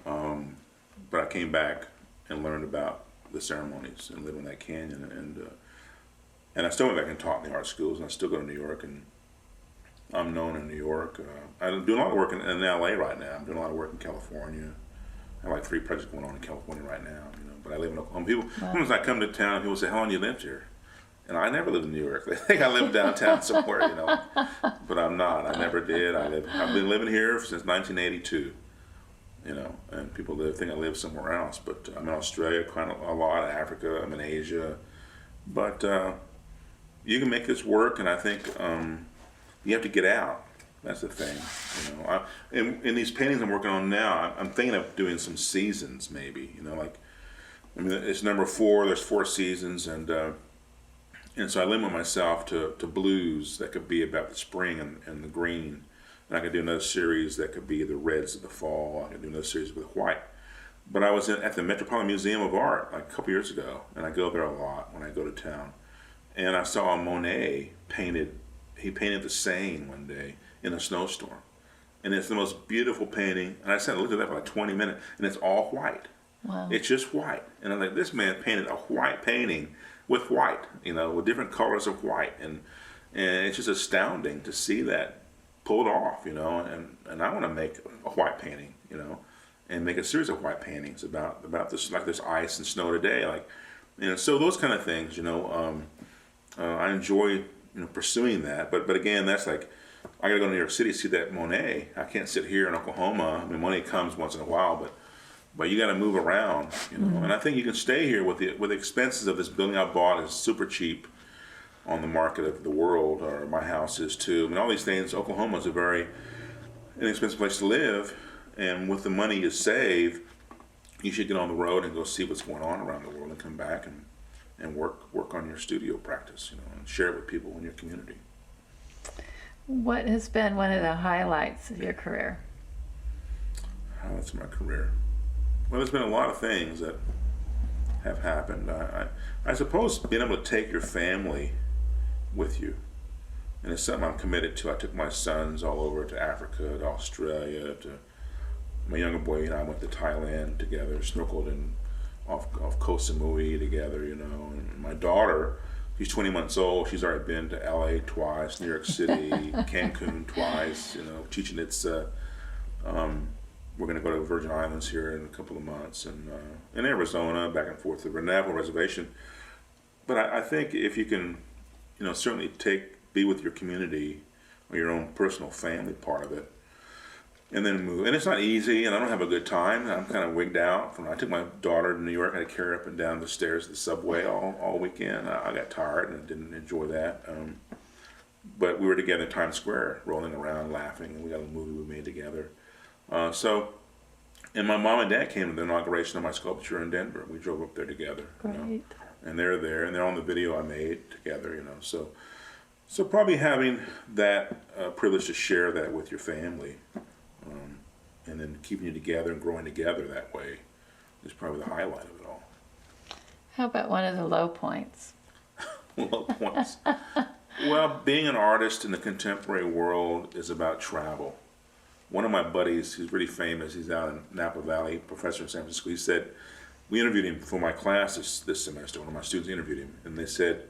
but I came back and learned about the ceremonies and lived in that canyon, and I still went back and taught in the art schools, and I still go to New York, and I'm known in New York. I'm doing a lot of work in LA right now. I'm doing a lot of work in California. I have like 3 projects going on in California right now, you know, but I live in Oklahoma. Sometimes I come to town, people say, how long you lived here? And I never lived in New York. They think I live downtown somewhere, you know, but I'm not. I never did. I've been living here since 1982. You know, and people think I live somewhere else, but I'm in Australia quite a lot, Africa, I'm in Asia, but you can make this work, and I think you have to get out. That's the thing, you know. In these paintings I'm working on now, I'm thinking of doing some seasons, maybe, you know, like, I mean, it's number 4, there's 4 seasons, and so I limit myself to blues that could be about the spring and the green. And I could do another series that could be the reds of the fall. I could do another series with white. But I was at the Metropolitan Museum of Art like a couple years ago, and I go there a lot when I go to town. And I saw Monet painted the Seine one day in a snowstorm. And it's the most beautiful painting. And I sat and looked at that for like 20 minutes, and it's all white. Wow. It's just white. And I'm like, this man painted a white painting with white, you know, with different colors of white. And it's just astounding to see that pulled off, you know, and I want to make a white painting, you know, and make a series of white paintings about this, like this ice and snow today, like, you know, so those kind of things, you know, I enjoy, you know, pursuing that, but again, that's like, I gotta go to New York City to see that Monet. I can't sit here in Oklahoma. I mean, Monet comes once in a while, but you gotta move around, you know, and I think you can stay here with the expenses of this building I bought is super cheap on the market of the world, or my house is too. I mean, all these things, Oklahoma is a very inexpensive place to live, and with the money you save, you should get on the road and go see what's going on around the world and come back and work on your studio practice, you know, and share it with people in your community. What has been one of the highlights of your career? Highlights of my career? Well, there's been a lot of things that have happened. I suppose being able to take your family with you, and it's something I'm committed to. I took my sons all over to Africa, to Australia, to my younger boy and I went to Thailand together, snorkeled off Koh Samui together, you know, and my daughter, she's 20 months old, she's already been to LA twice, New York City, Cancun twice, you know, Chichen Itza. We're going to go to Virgin Islands here in a couple of months, and in Arizona, back and forth to the Navajo Reservation. But I think if you can, you know, certainly be with your community or your own personal family part of it, and then move. And it's not easy, and I don't have a good time. I'm kind of wigged out. I took my daughter to New York. I had to carry her up and down the stairs of the subway all weekend. I got tired and didn't enjoy that. but we were together in Times Square, rolling around, laughing, and we got a movie we made together. And my mom and dad came to the inauguration of my sculpture in Denver. We drove up there together. Great. You know, and they're there, and they're on the video I made together. You know, so probably having that privilege to share that with your family, and then keeping you together and growing together that way is probably the highlight of it all. How about one of the low points? Low points. Well, being an artist in the contemporary world is about travel. One of my buddies, who's really famous, he's out in Napa Valley, professor in San Francisco, he said, we interviewed him for my class this semester, one of my students interviewed him, and they said,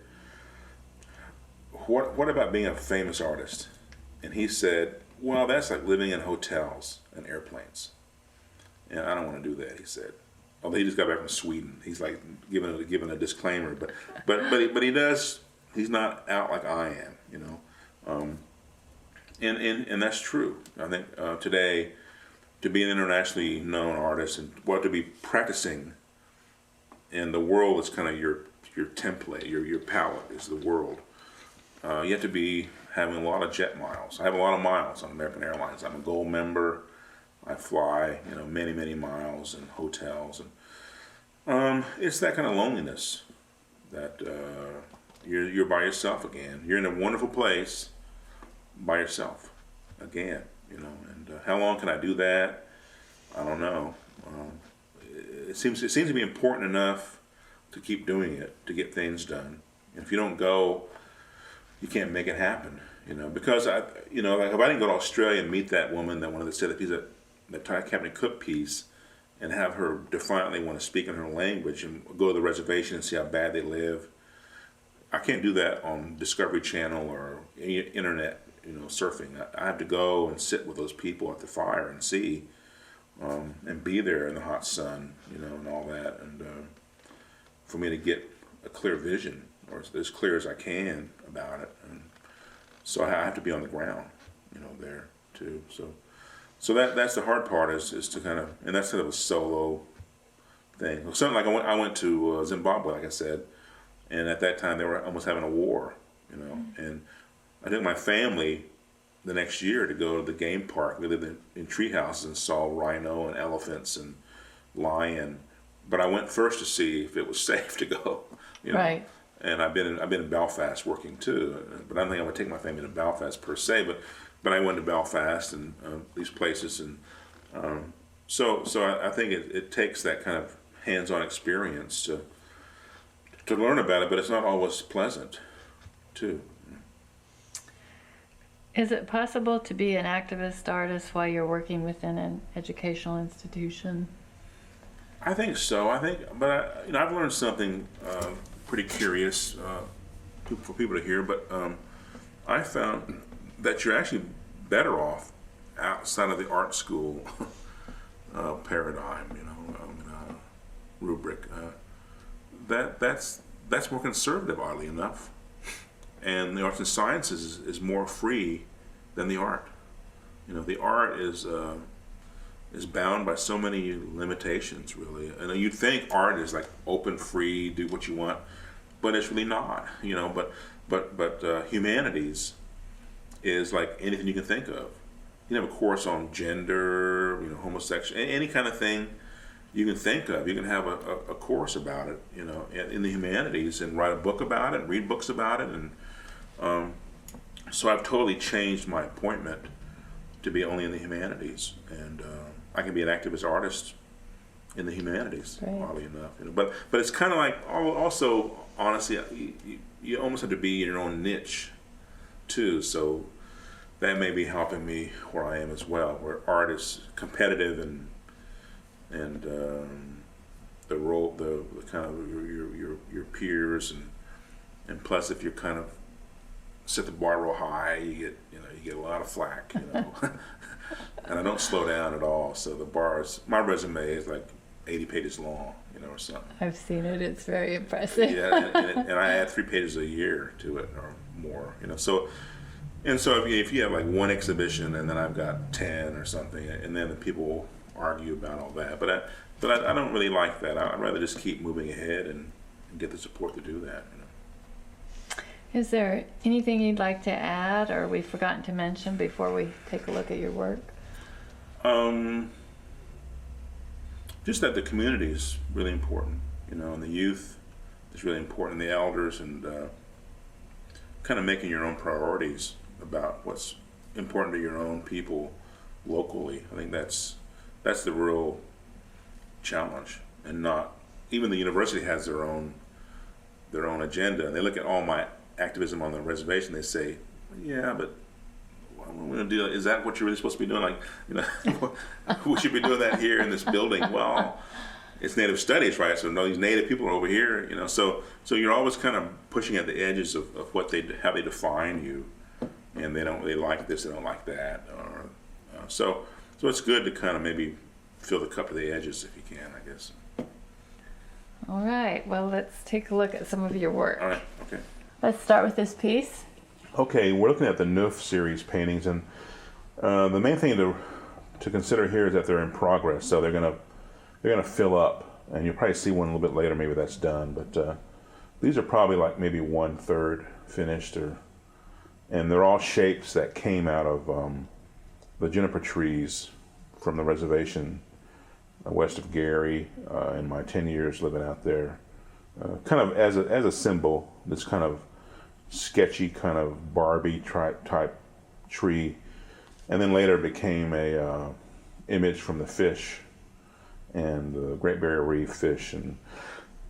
what about being a famous artist? And he said, well, that's like living in hotels and airplanes. And I don't want to do that, he said. Although he just got back from Sweden. He's like giving a disclaimer, but he does, he's not out like I am, you know. And that's true. I think today, to be an internationally known artist and to be practicing in the world is kind of your template, your palette is the world. You have to be having a lot of jet miles. I have a lot of miles on American Airlines. I'm a gold member. I fly, you know, many, many miles in hotels, and it's that kind of loneliness that you're by yourself again. You're in a wonderful place by yourself again, you know. And how long can I do that? I don't know. It seems to be important enough to keep doing it, to get things done. And if you don't go, you can't make it happen, you know. Because like if I didn't go to Australia and meet that woman that wanted to set a piece of that Captain Cook piece, and have her defiantly want to speak in her language and go to the reservation and see how bad they live, I can't do that on Discovery Channel or internet, you know, surfing. I have to go and sit with those people at the fire and see, and be there in the hot sun, you know, and all that, and for me to get a clear vision, or as clear as I can about it. And so I have to be on the ground, you know, there too. So that's the hard part is to kind of, and that's kind of a solo thing. Something like I went to Zimbabwe, like I said, and at that time they were almost having a war, you know, and I took my family the next year to go to the game park. We lived in tree houses and saw rhino and elephants and lion, but I went first to see if it was safe to go, you know. Right. And I've been in Belfast working too, but I don't think I would take my family to Belfast per se, but I went to Belfast and these places, and so I think it takes that kind of hands-on experience to learn about it, but it's not always pleasant too. Is it possible to be an activist artist while you're working within an educational institution? I think so. But I've learned something pretty curious for people to hear. But I found that you're actually better off outside of the art school paradigm, you know, rubric. That's more conservative, oddly enough. And the arts and sciences is more free than the art. You know, the art is bound by so many limitations, really. And you'd think art is like open, free, do what you want, but it's really not. You know, but humanities is like anything you can think of. You can have a course on gender, you know, homosexual, any kind of thing you can think of. You can have a course about it, you know, in the humanities, and write a book about it, and read books about it, and so I've totally changed my appointment to be only in the humanities, and I can be an activist artist in the humanities, oddly enough. You know, but it's kind of like also, honestly, you almost have to be in your own niche too. So that may be helping me where I am as well, where art is competitive and the role, the kind of your peers, and plus if you're kind of set the bar real high, you get a lot of flack, you know. And I don't slow down at all. So my resume is like 80 pages long, you know, or something. I've seen it. It's very impressive. Yeah, and I add 3 pages a year to it or more, you know. So if you have like one exhibition and then I've got 10 or something, and then the people will argue about all that. But I don't really like that. I'd rather just keep moving ahead and get the support to do that, you know. Is there anything you'd like to add or we've forgotten to mention before we take a look at your work? Just that the community is really important, and the youth is really important, and the elders, and kind of making your own priorities about what's important to your own people locally. I think that's the real challenge, and not even the university has their own agenda, and they look at all my activism on the reservation. They say, yeah, but we're going to do. Is that what you're really supposed to be doing? We should be doing that here in this building. Well, it's Native studies, right? So no, these Native people are over here. So you're always kind of pushing at the edges of what how they define you, and they like this, they don't like that, or so it's good to kind of maybe fill the cup to the edges if you can, I guess. All right. Well, let's take a look at some of your work. All right. Okay. Let's start with this piece. Okay, we're looking at the Noof series paintings, and the main thing to consider here is that they're in progress, so they're gonna fill up, and you'll probably see one a little bit later. Maybe that's done, but these are probably like maybe 1/3 finished, and they're all shapes that came out of the juniper trees from the reservation west of Gary in my 10 years living out there, kind of as a symbol. This kind of sketchy kind of Barbie type tree, and then later it became a image from the fish and the Great Barrier Reef fish, and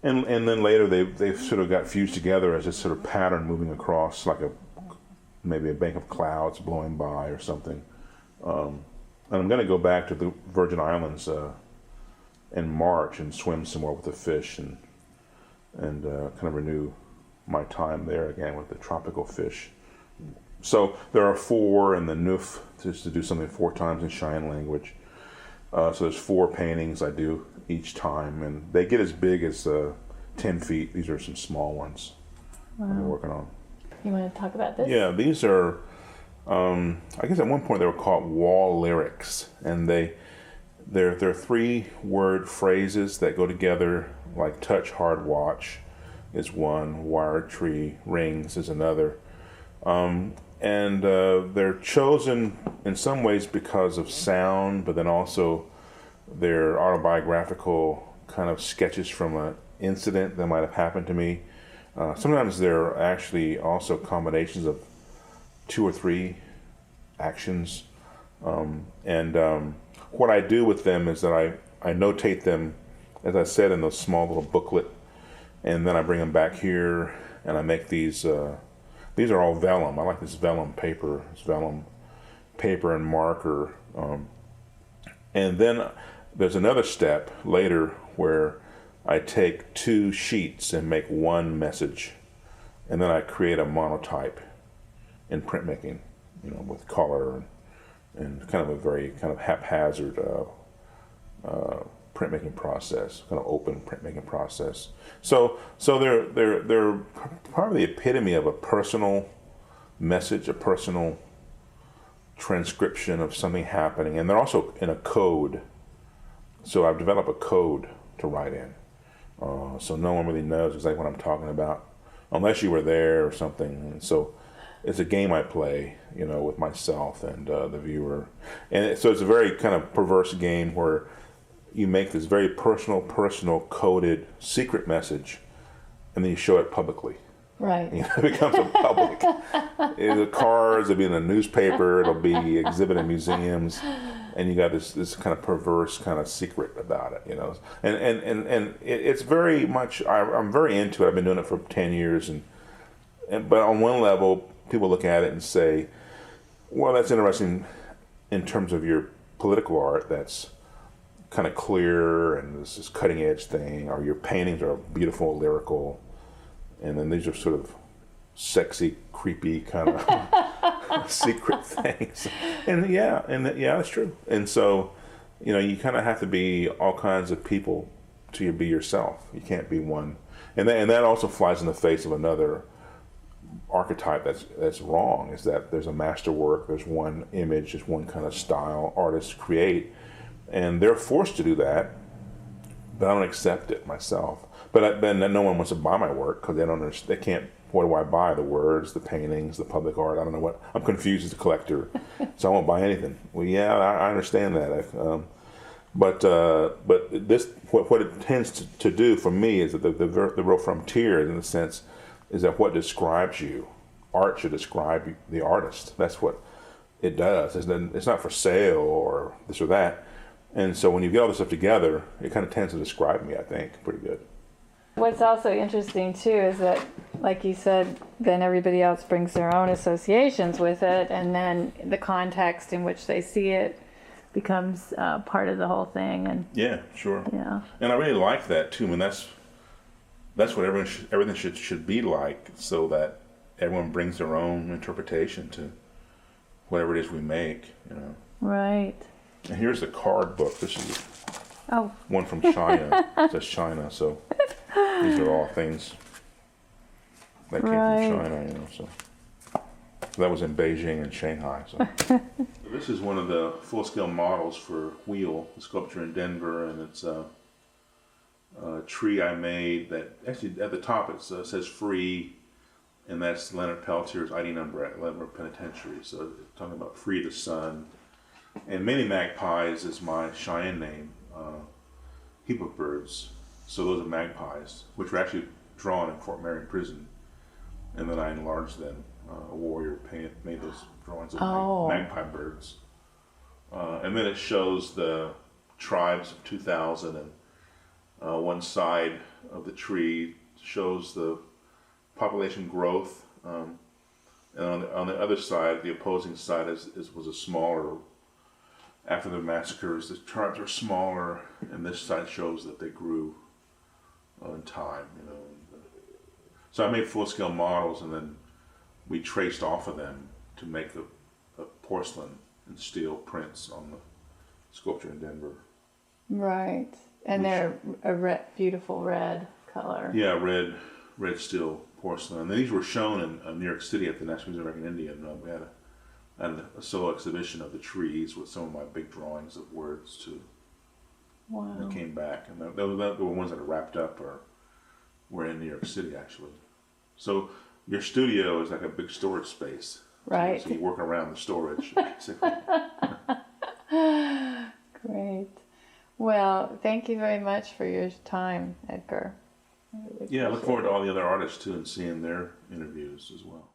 then later they've sort of got fused together as this sort of pattern moving across, like maybe a bank of clouds blowing by or something. And I'm going to go back to the Virgin Islands in March and swim some more with the fish and kind of renew my time there again with the tropical fish. So there are 4 in the Noof, just to do something 4 times in Cheyenne language. So there's 4 paintings I do each time, and they get as big as 10 feet. These are some small ones. Wow. I'm working on. You want to talk about this? Yeah, these are, I guess at one point they were called wall lyrics, and they're 3-word phrases that go together, like touch, hard, watch is one, wired tree, rings is another. And they're chosen in some ways because of sound, but then also they're autobiographical kind of sketches from an incident that might have happened to me. Sometimes they're actually also combinations of 2 or 3 actions. What I do with them is that I notate them, as I said, in those small little booklet, and then I bring them back here and I make these. These are all vellum. I like this vellum paper. It's vellum paper and marker. And then there's another step later where I take 2 sheets and make 1 message, and then I create a monotype in printmaking, with color and kind of a very kind of haphazard printmaking process, kind of open printmaking process. So they're probably the epitome of a personal message, a personal transcription of something happening, and they're also in a code. So I've developed a code to write in, so no one really knows exactly what I'm talking about, unless you were there or something. And so it's a game I play, with myself and the viewer, and so it's a very kind of perverse game where you make this very personal, coded, secret message, and then you show it publicly. Right. It becomes a public. The cards, it'll be in a newspaper, it'll be exhibited in museums, and you got this kind of perverse kind of secret about it, And it's very much, I'm very into it. I've been doing it for 10 years, but on one level, people look at it and say, well, that's interesting in terms of your political art. That's kind of clear and this cutting edge thing, or your paintings are beautiful, lyrical, and then these are sort of sexy, creepy kind of secret things. And yeah, that's true. And so, you kind of have to be all kinds of people to be yourself. You can't be one, and that also flies in the face of another archetype that's wrong. Is that there's a masterwork, there's one image, there's one kind of style artists create. And they're forced to do that, but I don't accept it myself. But then no one wants to buy my work because they don't understand. They can't what do I buy? The words, the paintings, the public art. I don't know what. I'm confused as a collector, so I won't buy anything. Well, yeah, I understand that. But this what it tends to do for me is that the real frontier, in a sense, is that what describes you. Art should describe the artist. That's what it does. It's not for sale or this or that. And so when you get all this stuff together, it kind of tends to describe me, I think, pretty good. What's also interesting too is that, like you said, then everybody else brings their own associations with it, and then the context in which they see it becomes part of the whole thing. And yeah, sure. Yeah. And I really like that too. I mean, that's what everything should be like, so that everyone brings their own interpretation to whatever it is we make. Right. And here's the card book. This is Oh. one from China. It says China, so these are all things that came from China, So that was in Beijing and Shanghai. So this is one of the full-scale models for Wheel, the sculpture in Denver, and it's a tree I made that actually at the top it says free, and that's Leonard Peltier's ID number at Leavenworth Penitentiary. So it's talking about free the sun. And many magpies is my Cheyenne name, Heap of Birds. So those are magpies, which were actually drawn in Fort Marion Prison. And then I enlarged them. A warrior made those drawings of magpie birds. And then it shows the tribes of 2000, and one side of the tree shows the population growth. And on the other side, the opposing side was a smaller. After the massacres, the tribes are smaller, and this side shows that they grew in time. So I made full-scale models, and then we traced off of them to make the porcelain and steel prints on the sculpture in Denver. Right, and they're a beautiful red color. Yeah, red steel porcelain. And these were shown in New York City at the National Museum of American Indian. We had a solo exhibition of the trees with some of my big drawings of words too. Wow. That came back, and they were ones that are wrapped up or were in New York City actually. So your studio is like a big storage space. Right. So you work around the storage basically. Great. Well, thank you very much for your time, Edgar. I look forward to all the other artists too and seeing their interviews as well.